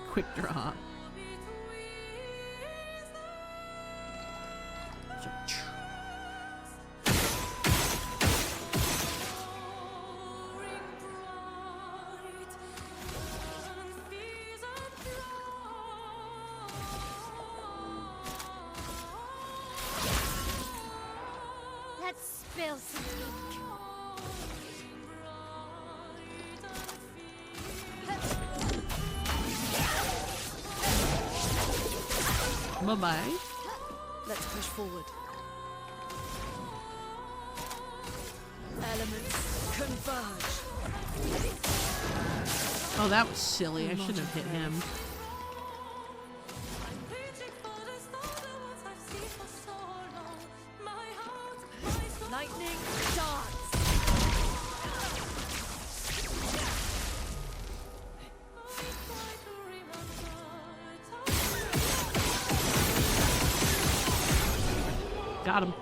Quick draw. Let's spill some ink. Bye-bye. Let's push forward. Elements converge. Oh, that was silly. I shouldn't have hit him. Lightning dance. Got him.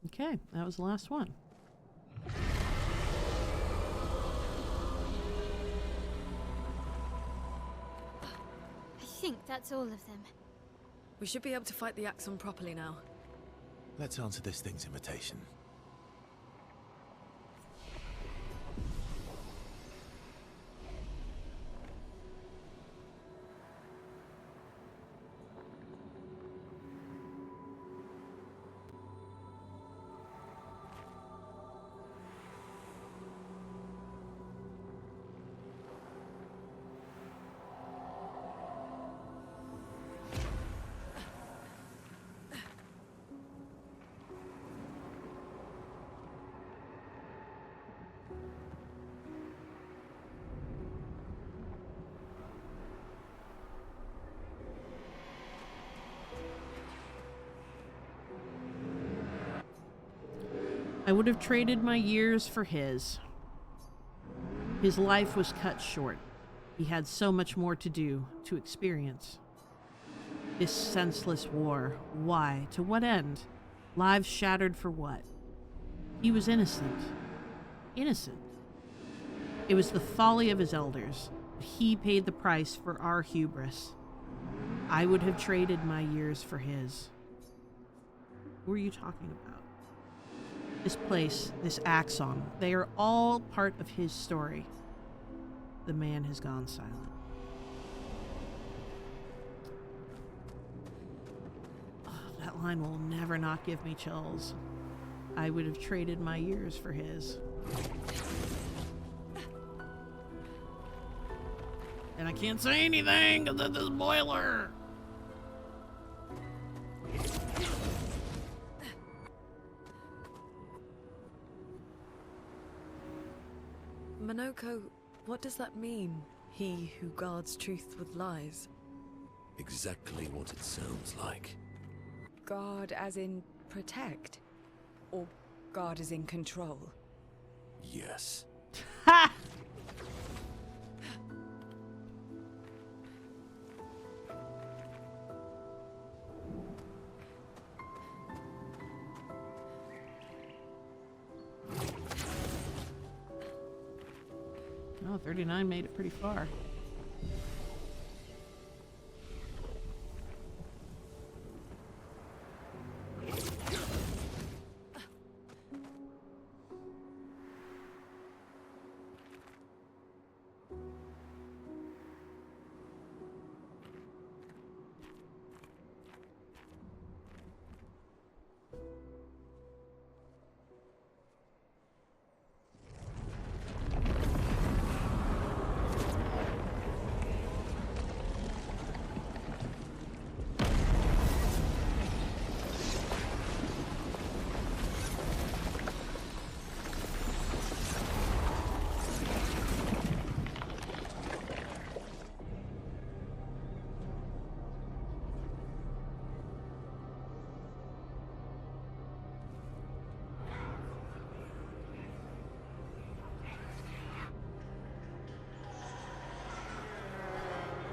Okay, that was the last one. I think that's all of them. We should be able to fight the Axon properly now. Let's answer this thing's invitation. I would have traded my years for his. His life was cut short. He had so much more to do, to experience. This senseless war. Why? To what end? Lives shattered for what? He was innocent. Innocent. It was the folly of his elders. He paid the price for our hubris. I would have traded my years for his. Who are you talking about? This place, this Axon, they are all part of his story. The man has gone silent. Oh, that line will never not give me chills. I would have traded my years for his. And I can't say anything because of this boiler. Minoko, what does that mean? He who guards truth with lies. Exactly what it sounds like. Guard as in protect? Or guard as in control? Yes. Ha! Oh, 39 made it pretty far.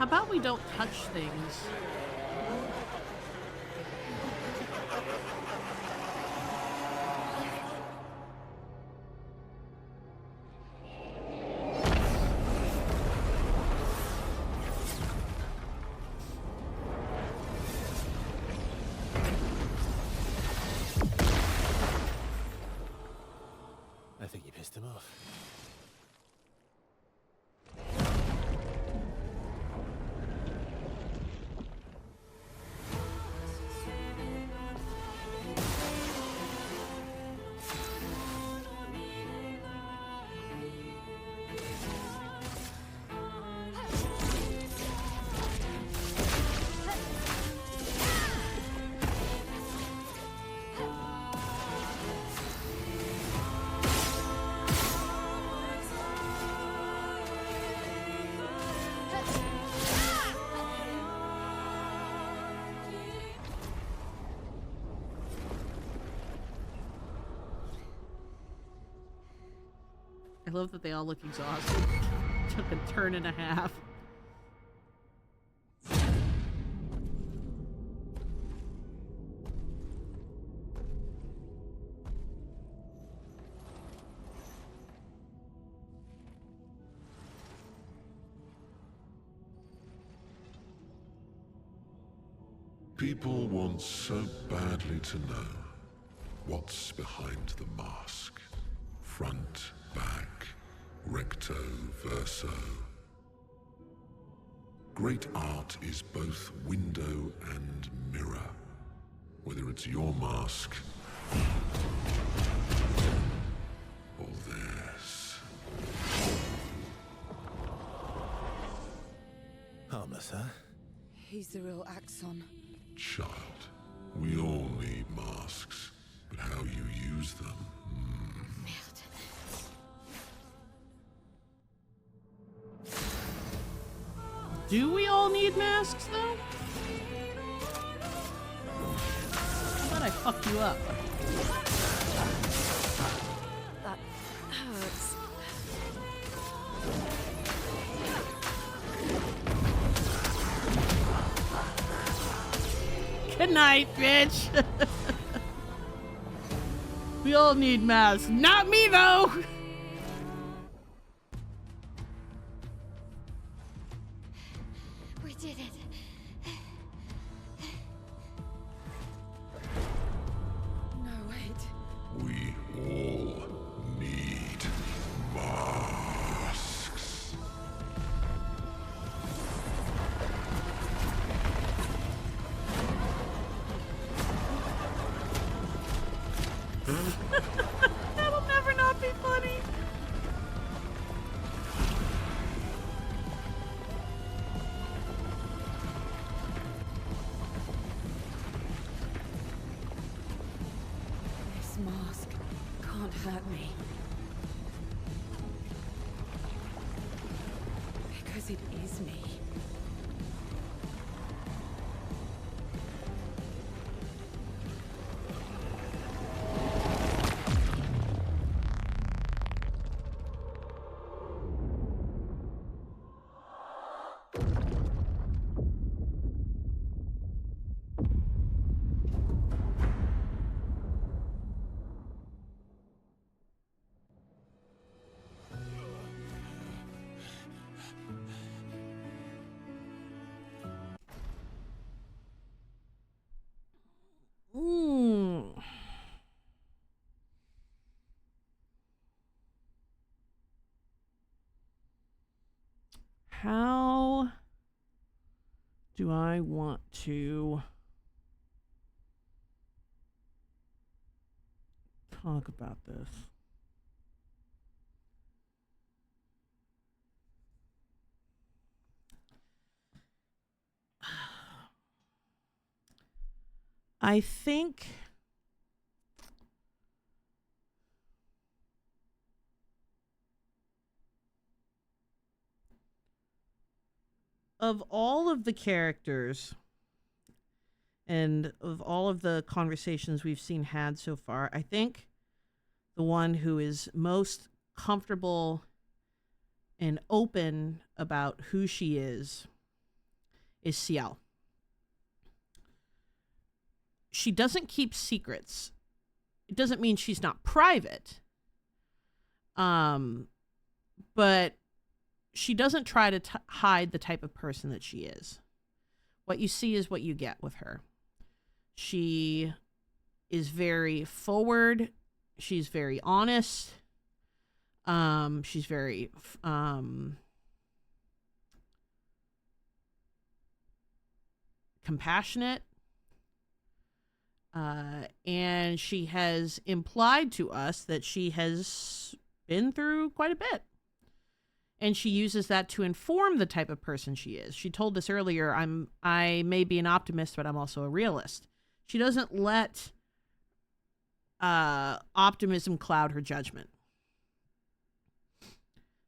How about we don't touch things? I think you pissed him off. I love that they all look exhausted. Took a turn and a half. People want so badly to know what's behind the mask. Front, back, recto, verso. Great art is both window and mirror. Whether it's your mask or theirs. Harmless, huh? He's the real Axon. Child, we all need masks, but how you use them. Do we all need masks, though? I thought I fucked you up. Good night, bitch. We all need masks. Not me, though. We did it. No, wait. We all need masks. That'll never not be funny. This mask can't hurt me. Because it is me. How do I want to talk about this? I think of all of the characters and of all of the conversations we've seen had so far, I think the one who is most comfortable and open about who she is Ciel. She doesn't keep secrets. It doesn't mean she's not private. But she doesn't try to hide the type of person that she is. What you see is what you get with her. She is very forward. She's very honest. She's very compassionate. And she has implied to us that she has been through quite a bit. And she uses that to inform the type of person she is. She told us earlier, I may be an optimist, but I'm also a realist. She doesn't let optimism cloud her judgment.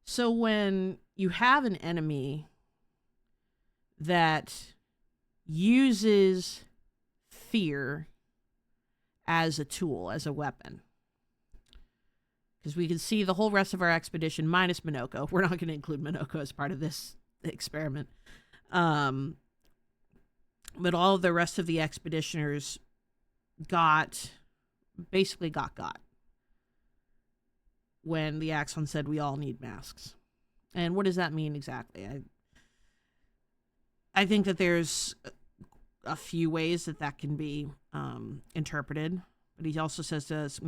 So when you have an enemy that uses fear as a tool, as a weapon, because we can see the whole rest of our expedition minus Minoko. We're not going to include Minoko as part of this experiment. But all of the rest of the expeditioners basically got when the Axon said we all need masks. And what does that mean exactly? I think that there's a few ways that can be interpreted. But he also says that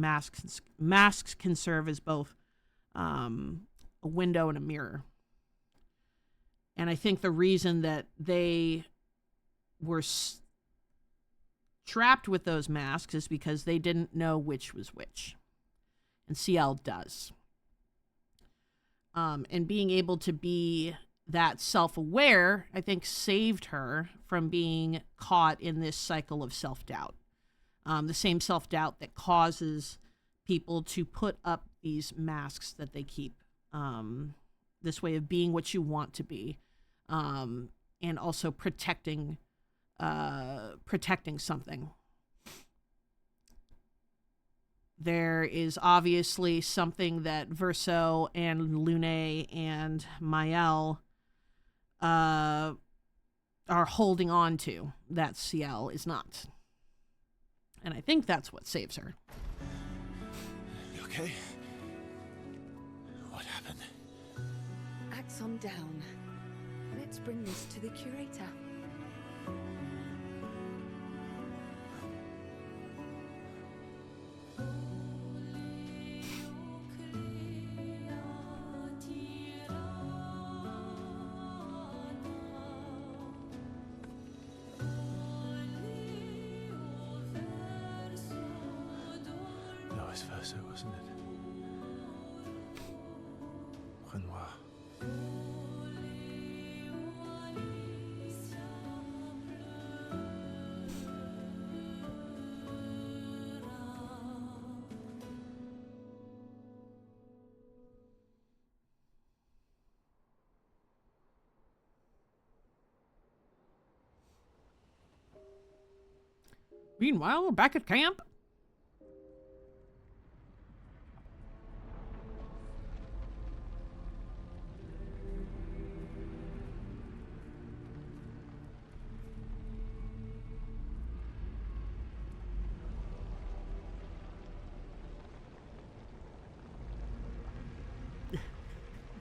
masks can serve as both a window and a mirror. And I think the reason that they were trapped with those masks is because they didn't know which was which. And Ciel does. And being able to be that self-aware, I think, saved her from being caught in this cycle of self-doubt. The same self-doubt that causes people to put up these masks that they keep. This way of being what you want to be. And also protecting something. There is obviously something that Verso and Lune and Mael are holding on to that Ciel is not. And I think that's what saves her. You okay? What happened? Axon down. Let's bring this to the curator. That was Verso, wasn't it? Renoir. Meanwhile, back at camp.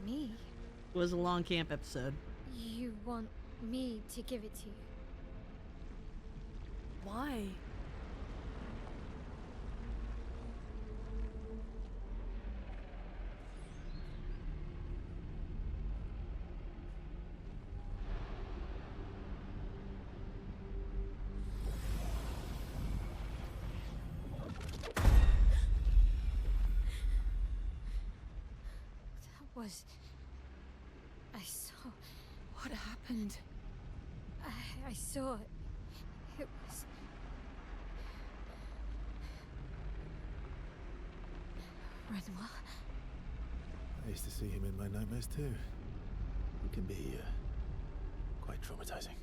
Me? It was a long camp episode. You want me to give it to you? Why? That was... I saw... What happened? I saw... It was... Renoir? I used to see him in my nightmares too. He can be quite traumatizing.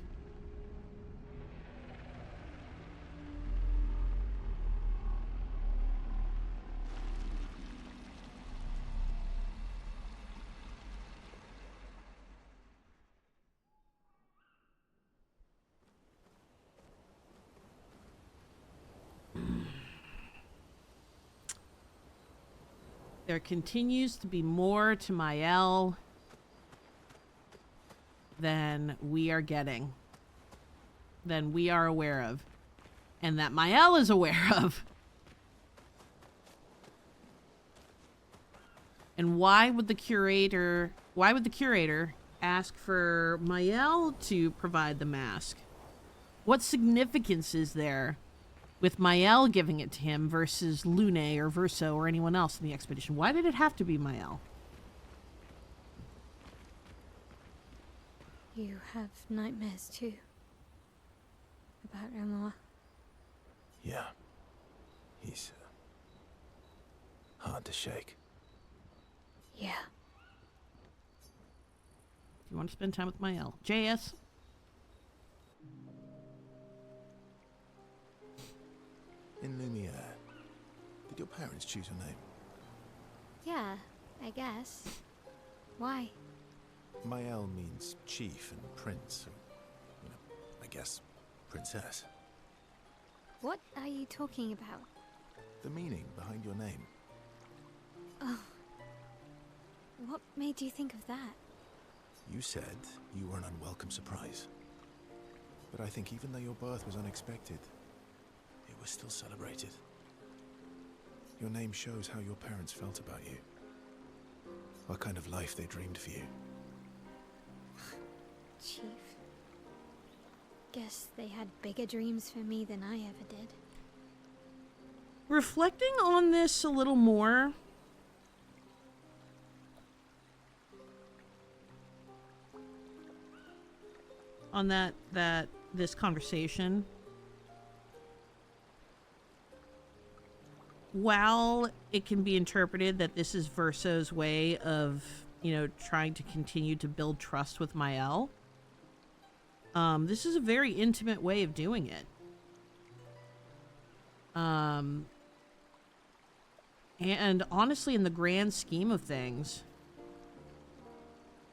There continues to be more to Mael than we are getting, than we are aware of, and that Mael is aware of. And why would the curator ask for Mael to provide the mask? What significance is there with Mael giving it to him versus Lune or Verso or anyone else in the expedition? Why did it have to be Mael? You have nightmares too? About Renoir? Yeah. He's hard to shake. Yeah. You want to spend time with Mael? JS? In Lumiere, did your parents choose your name? Yeah, I guess. Why? Mael means chief and prince, or, I guess, princess. What are you talking about? The meaning behind your name. Oh. What made you think of that? You said you were an unwelcome surprise. But I think even though your birth was unexpected, it was still celebrated. Your name shows how your parents felt about you. What kind of life they dreamed for you. Chief. Guess they had bigger dreams for me than I ever did. Reflecting on this a little more, on this conversation, while it can be interpreted that this is Verso's way of, trying to continue to build trust with Mael, this is a very intimate way of doing it. And honestly, in the grand scheme of things,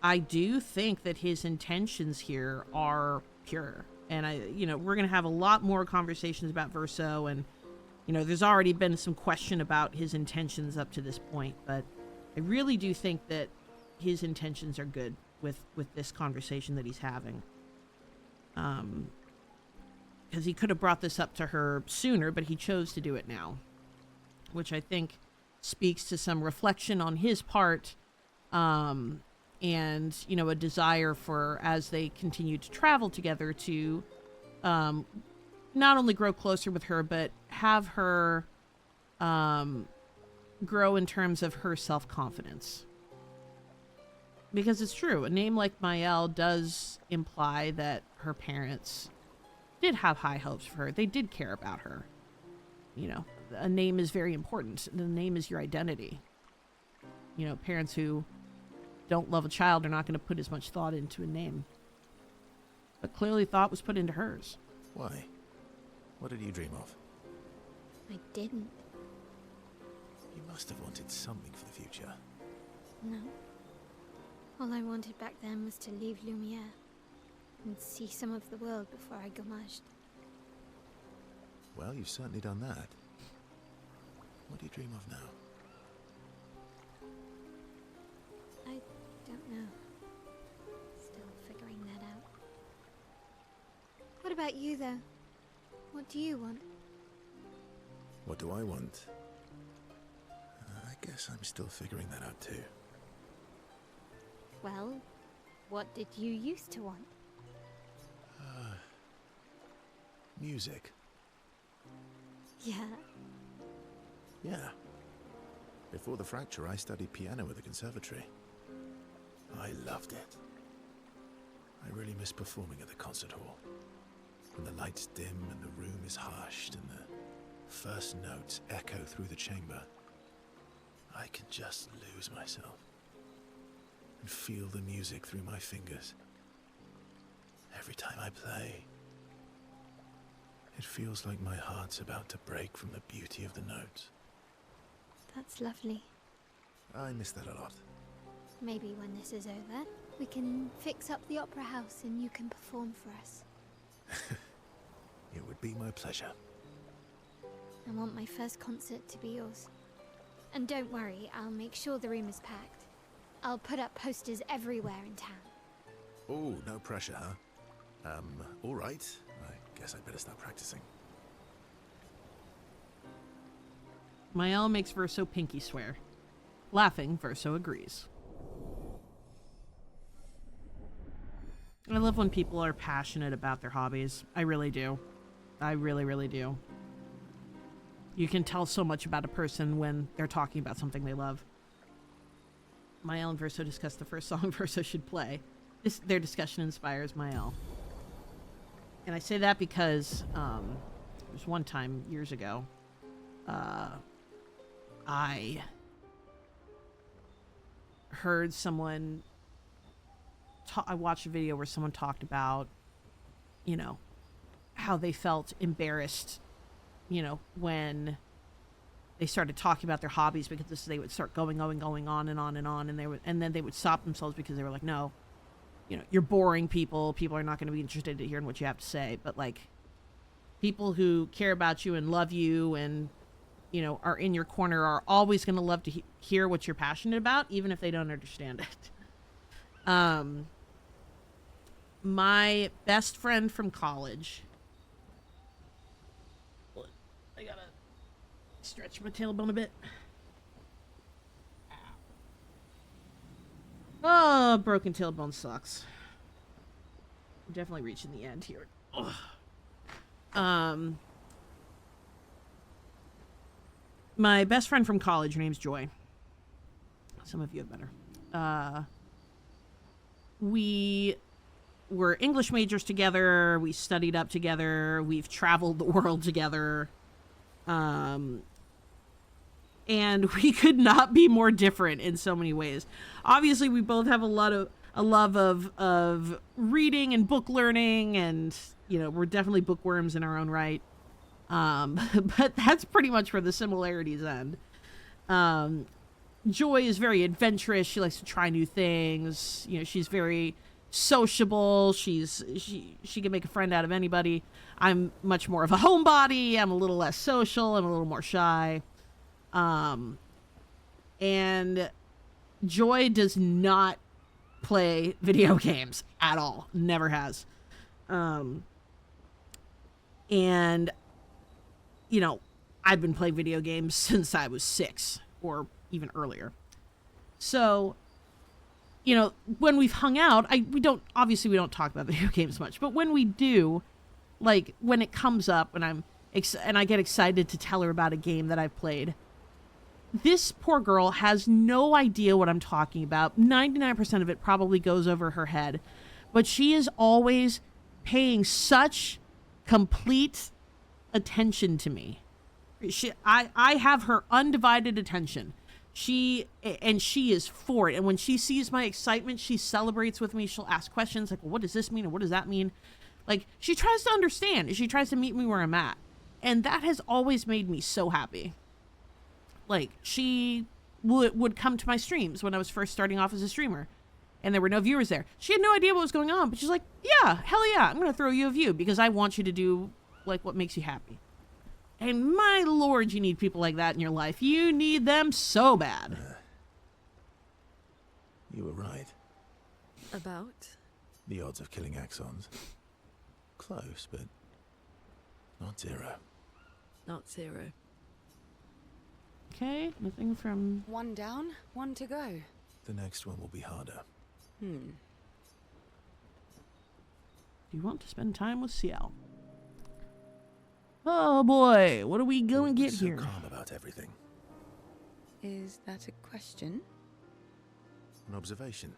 I do think that his intentions here are pure. And we're going to have a lot more conversations about Verso and You know, there's already been some question about his intentions up to this point, but I really do think that his intentions are good with this conversation that he's having. Because he could have brought this up to her sooner, but he chose to do it now, which I think speaks to some reflection on his part, and, you know, a desire for, as they continue to travel together, to not only grow closer with her, but have her grow in terms of her self-confidence. Because it's true, a name like Mael does imply that her parents did have high hopes for her. They did care about her. You know, a name is very important. The name is your identity. You know, parents who don't love a child are not going to put as much thought into a name. But clearly thought was put into hers. Why? What did you dream of? I didn't. You must have wanted something for the future. No. All I wanted back then was to leave Lumiere and see some of the world before I gommaged. Well, you've certainly done that. What do you dream of now? I don't know. Still figuring that out. What about you, though? What do you want? What do I want? I guess I'm still figuring that out too. Well, what did you used to want? Music. Yeah. Yeah. Before the fracture, I studied piano at the conservatory. I loved it. I really miss performing at the concert hall. When the lights dim and the room is hushed and the first notes echo through the chamber, I can just lose myself and feel the music through my fingers. Every time I play, it feels like my heart's about to break from the beauty of the notes. That's lovely. I miss that a lot. Maybe when this is over, we can fix up the opera house and you can perform for us. It would be my pleasure. I want my first concert to be yours. And don't worry, I'll make sure the room is packed. I'll put up posters everywhere in town. Oh, no pressure, huh? All right. I guess I better start practicing. Mael makes Verso pinky swear. Laughing, Verso agrees. I love when people are passionate about their hobbies. I really do. I really, really do. You can tell so much about a person when they're talking about something they love. Mael and Verso discuss the first song Verso should play. Their discussion inspires Mael. And I say that because there was one time years ago, I heard someone I watched a video where someone talked about, you know, how they felt embarrassed, you know, when they started talking about their hobbies, because they would start going on and on and on, and then they would stop themselves because they were like, no, you know, you're boring people. People are not going to be interested in hearing what you have to say. But like, people who care about you and love you and, you know, are in your corner are always going to love to hear what you're passionate about, even if they don't understand it. My best friend from college. I gotta stretch my tailbone a bit. Oh, broken tailbone sucks. I'm definitely reaching the end here. Ugh. My best friend from college, her name's Joy. Some of you have better. We were English majors together. We studied up together. We've traveled the world together. And we could not be more different in so many ways. Obviously, we both have a love of reading and book learning, and, you know, we're definitely bookworms in our own right. But that's pretty much where the similarities end. Joy is very adventurous. She likes to try new things. You know, she's very sociable. She can make a friend out of anybody. I'm much more of a homebody. I'm a little less social. I'm a little more shy. And Joy does not play video games at all. Never has. And, you know, I've been playing video games since I was 6 or even earlier. So, you know, when we've hung out, we don't talk about video games much, but when we do, like when it comes up and I get excited to tell her about a game that I've played, this poor girl has no idea what I'm talking about. 99% of it probably goes over her head, but she is always paying such complete attention to me. I have her undivided attention. She is for it. And when she sees my excitement, she celebrates with me. She'll ask questions like, well, what does this mean? Or what does that mean? Like, she tries to understand. She tries to meet me where I'm at. And that has always made me so happy. Like, she would come to my streams when I was first starting off as a streamer. And there were no viewers there. She had no idea what was going on. But she's like, yeah, hell yeah, I'm going to throw you a view because I want you to do, like, what makes you happy. And my lord, you need people like that in your life. You need them so bad. You were right. About? The odds of killing Axons. Close, but not 0. Not 0. Okay, nothing from... 1 down, 1 to go. The next one will be harder. Do you want to spend time with CL? Oh boy, what are we gonna get so here? Calm about everything. Is that a question? An observation.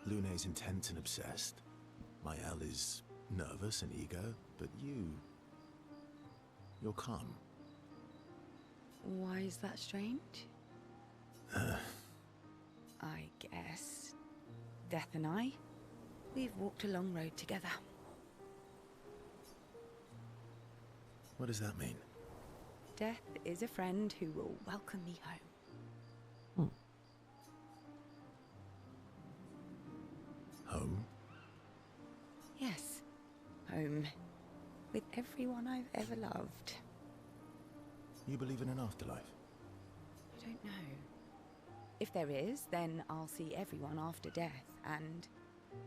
Lune's intense and obsessed. Mael is nervous and eager, but you're calm. Why is that strange? I guess Death and I, we've walked a long road together. What does that mean? Death is a friend who will welcome me home. Home? Yes, home. With everyone I've ever loved. You believe in an afterlife? I don't know. If there is, then I'll see everyone after death, and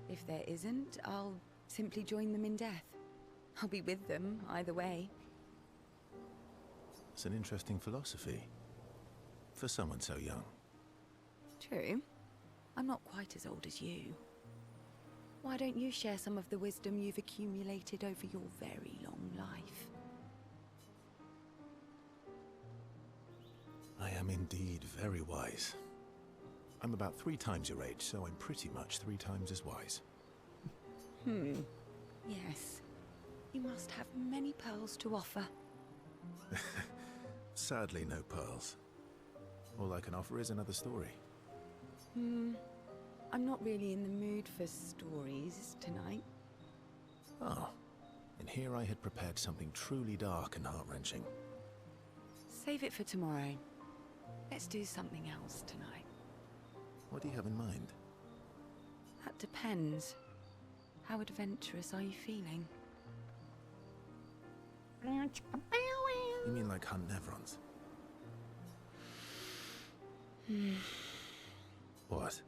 if there isn't, I'll simply join them in death. I'll be with them either way. It's an interesting philosophy. For someone so young. True. I'm not quite as old as you. Why don't you share some of the wisdom you've accumulated over your very long life? I am indeed very wise. I'm about 3 times your age, so I'm pretty much 3 times as wise. Yes. You must have many pearls to offer. Sadly, no pearls. All I can offer is another story. I'm not really in the mood for stories tonight. Oh. And here I had prepared something truly dark and heart-wrenching. Save it for tomorrow. Let's do something else tonight. What do you have in mind? That depends. How adventurous are you feeling? You mean like hunt Nevrons? What?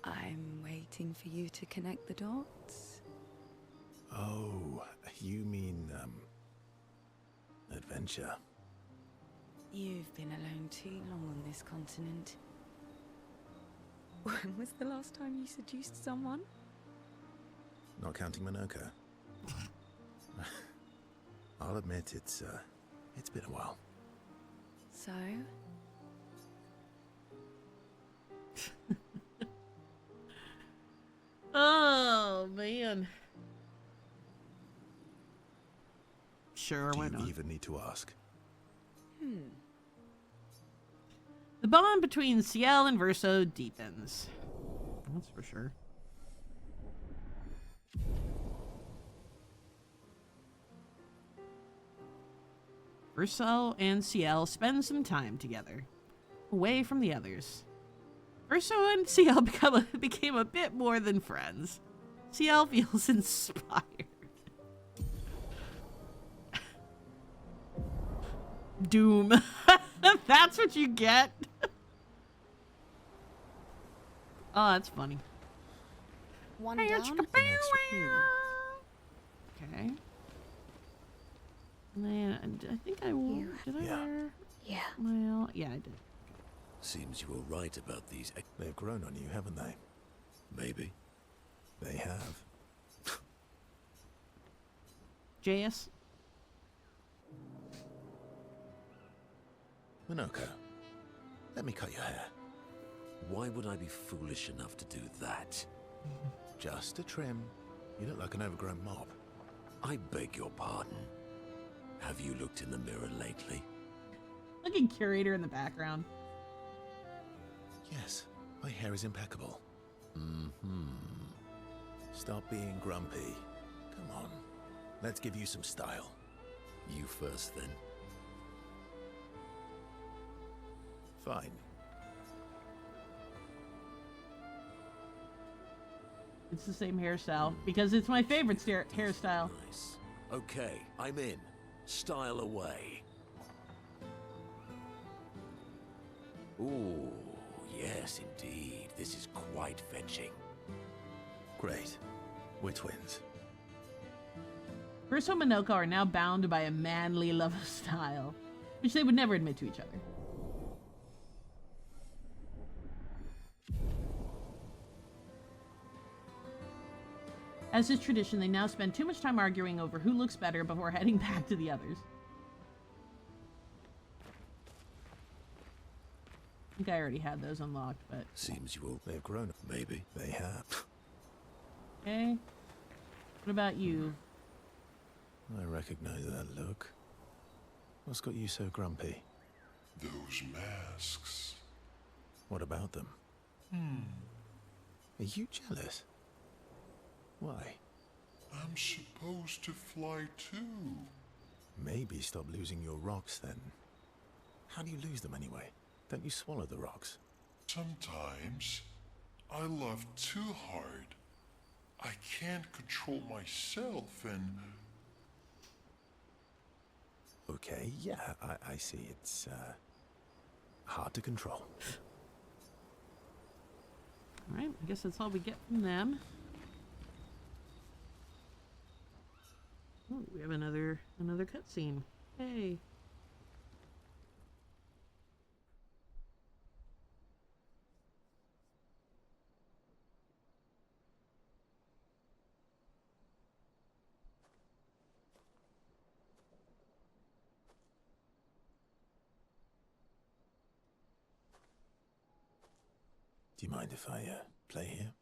I'm waiting for you to connect the dots. Oh, you mean, adventure. You've been alone too long on this continent. When was the last time you seduced someone? Not counting Minoka. I'll admit it's been a while. So? Oh, man. Sure, why Do not? you even need to ask? The bond between Ciel and Verso deepens. That's for sure. Verso and Ciel spend some time together, away from the others. Urso and CL became a bit more than friends. CL feels inspired. Doom. That's what you get. Oh, that's funny. One Hey, down. Okay. And then I think I wore. Did I wear? Yeah. Well, yeah, I did. Seems you were right about these. They've grown on you, haven't they? Maybe. They have. JS? Minoko, let me cut your hair. Why would I be foolish enough to do that? Just a trim. You look like an overgrown mob. I beg your pardon. Have you looked in the mirror lately? Looking curator in the background. Yes, my hair is impeccable. Mm-hmm. Stop being grumpy. Come on, let's give you some style. You first, then. Fine. It's the same hairstyle because it's my favorite hairstyle. Nice. Okay, I'm in. Style away. Ooh, yes, indeed. This is quite fetching. Great. We're twins. Urso and Minoko are now bound by a manly love of style, which they would never admit to each other. As is tradition, they now spend too much time arguing over who looks better before heading back to the others. I think I already had those unlocked, but... Seems you will. They've grown up. Maybe. They have. Okay. What about you? I recognize that look. What's got you so grumpy? Those masks. What about them? Are you jealous? Why? I'm supposed to fly too. Maybe stop losing your rocks then. How do you lose them anyway? Don't you swallow the rocks? Sometimes I love too hard. I can't control myself and... Okay, yeah, I see. It's hard to control. Alright, I guess that's all we get from them. Oh, we have another cutscene. Hey. Do you mind if I play here?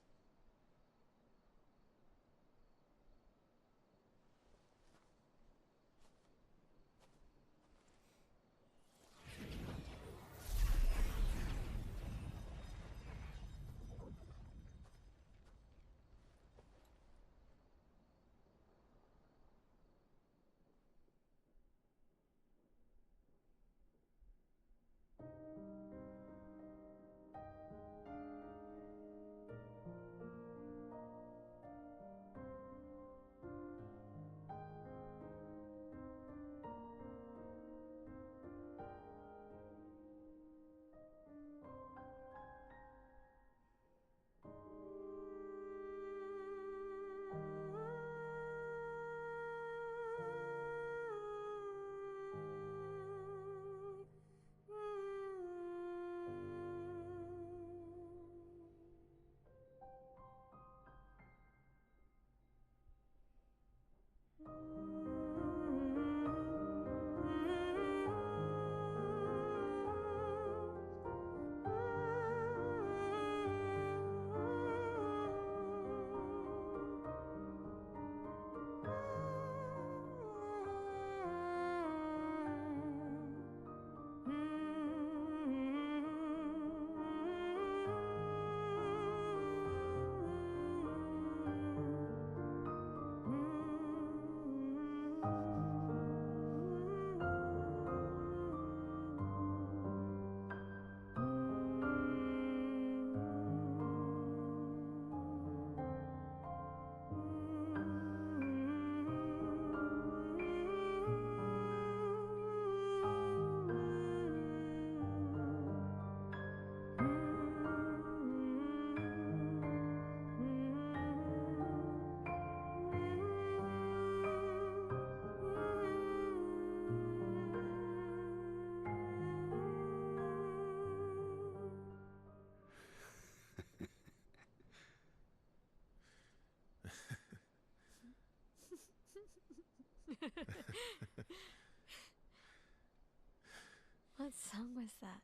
What song was that?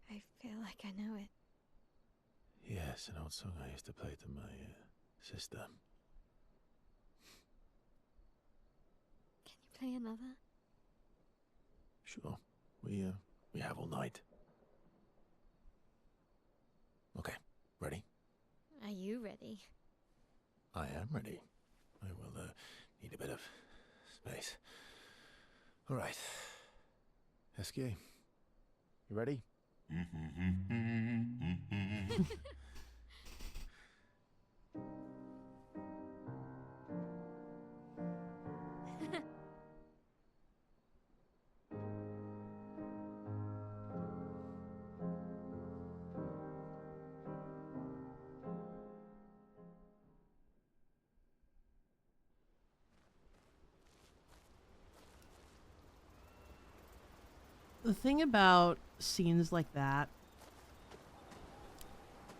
I feel like I know it. Yes, an old song I used to play to my sister. Can you play another? Sure. We have all night. Okay, ready? Are you ready? I am ready. I will need a bit of space. All right. Esquier, you ready? The thing about scenes like that,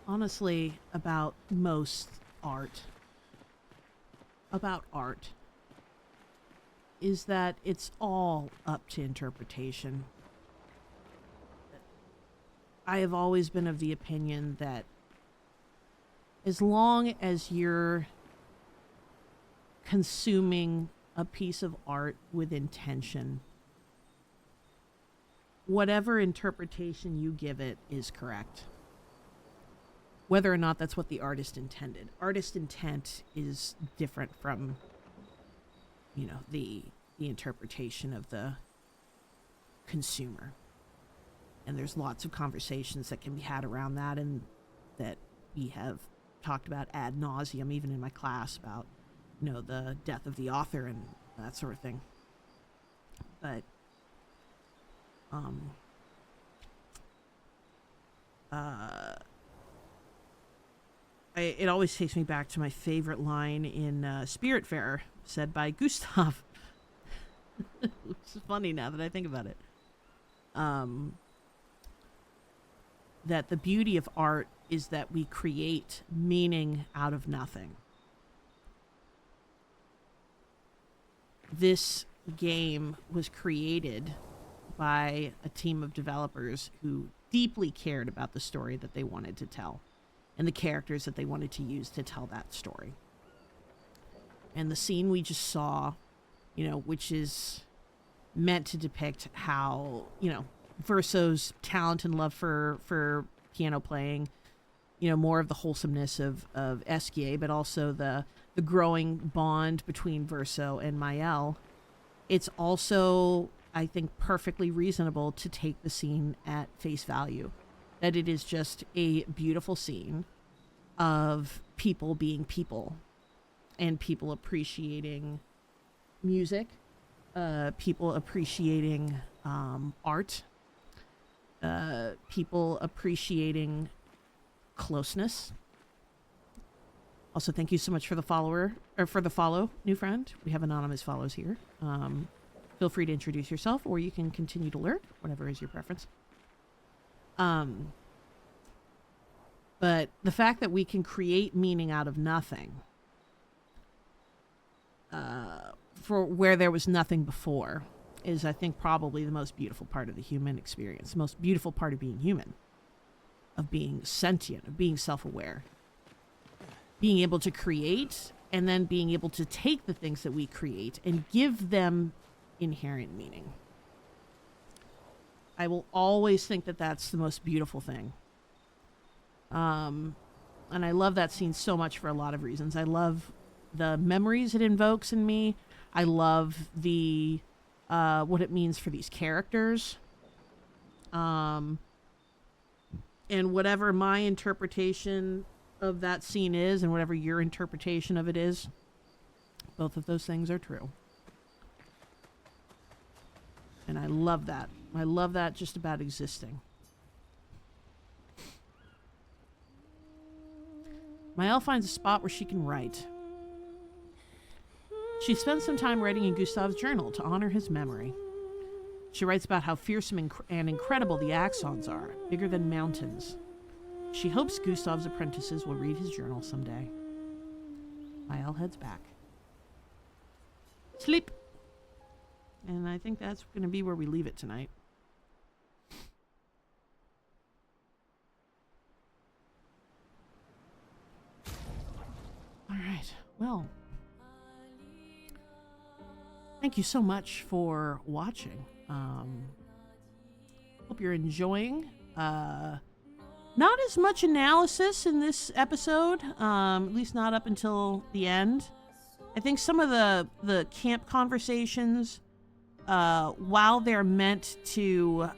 honestly, about most art, is that it's all up to interpretation. I have always been of the opinion that as long as you're consuming a piece of art with intention, whatever interpretation you give it is correct. Whether or not that's what the artist intended. Artist intent is different from, the interpretation of the consumer. And there's lots of conversations that can be had around that, and that we have talked about ad nauseum, even in my class, about, the death of the author and that sort of thing. But it always takes me back to my favorite line in Spiritfarer, said by Gustav. It's funny now that I think about it. That the beauty of art is that we create meaning out of nothing. This game was created by a team of developers who deeply cared about the story that they wanted to tell and the characters that they wanted to use to tell that story. And the scene we just saw, which is meant to depict how, Verso's talent and love for piano playing, more of the wholesomeness of Esquier, but also the growing bond between Verso and Mael. It's also, I think, perfectly reasonable to take the scene at face value. That it is just a beautiful scene of people being people and people appreciating music, people appreciating art, people appreciating closeness. Also, thank you so much for the follow, new friend. We have anonymous follows here. Feel free to introduce yourself, or you can continue to lurk, whatever is your preference. But the fact that we can create meaning out of nothing, for where there was nothing before, is, I think, probably the most beautiful part of the human experience. The most beautiful part of being human, of being sentient, of being self-aware. Being able to create, and then being able to take the things that we create and give them inherent meaning. I will always think that that's the most beautiful thing. And I love that scene so much for a lot of reasons. I love the memories it invokes in me. I love the what it means for these characters. And whatever my interpretation of that scene is, and whatever your interpretation of it is, both of those things are true. And I love that. I love that just about existing. Mael finds a spot where she can write. She spends some time writing in Gustav's journal to honor his memory. She writes about how fearsome and incredible the Axons are, bigger than mountains. She hopes Gustav's apprentices will read his journal someday. Mael heads back. sleep. And I think that's going to be where we leave it tonight. All right. Well, thank you so much for watching. Hope you're enjoying. Not as much analysis in this episode, at least not up until the end. I think some of the camp conversations, while they're meant to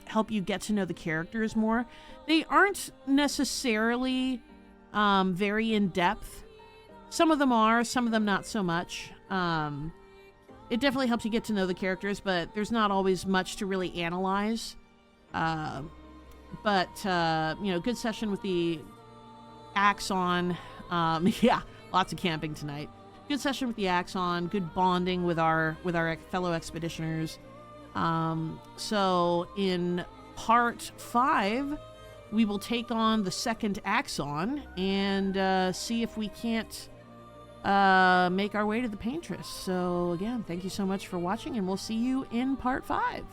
help you get to know the characters more, they aren't necessarily very in-depth. Some of them are, some of them not so much. It definitely helps you get to know the characters, but there's not always much to really analyze. But good session with the Axon. Yeah, lots of camping tonight. Good session with the Axon. Good bonding with our fellow expeditioners. So in part 5, we will take on the second Axon and see if we can't make our way to the Paintress. So again, thank you so much for watching, and we'll see you in part 5.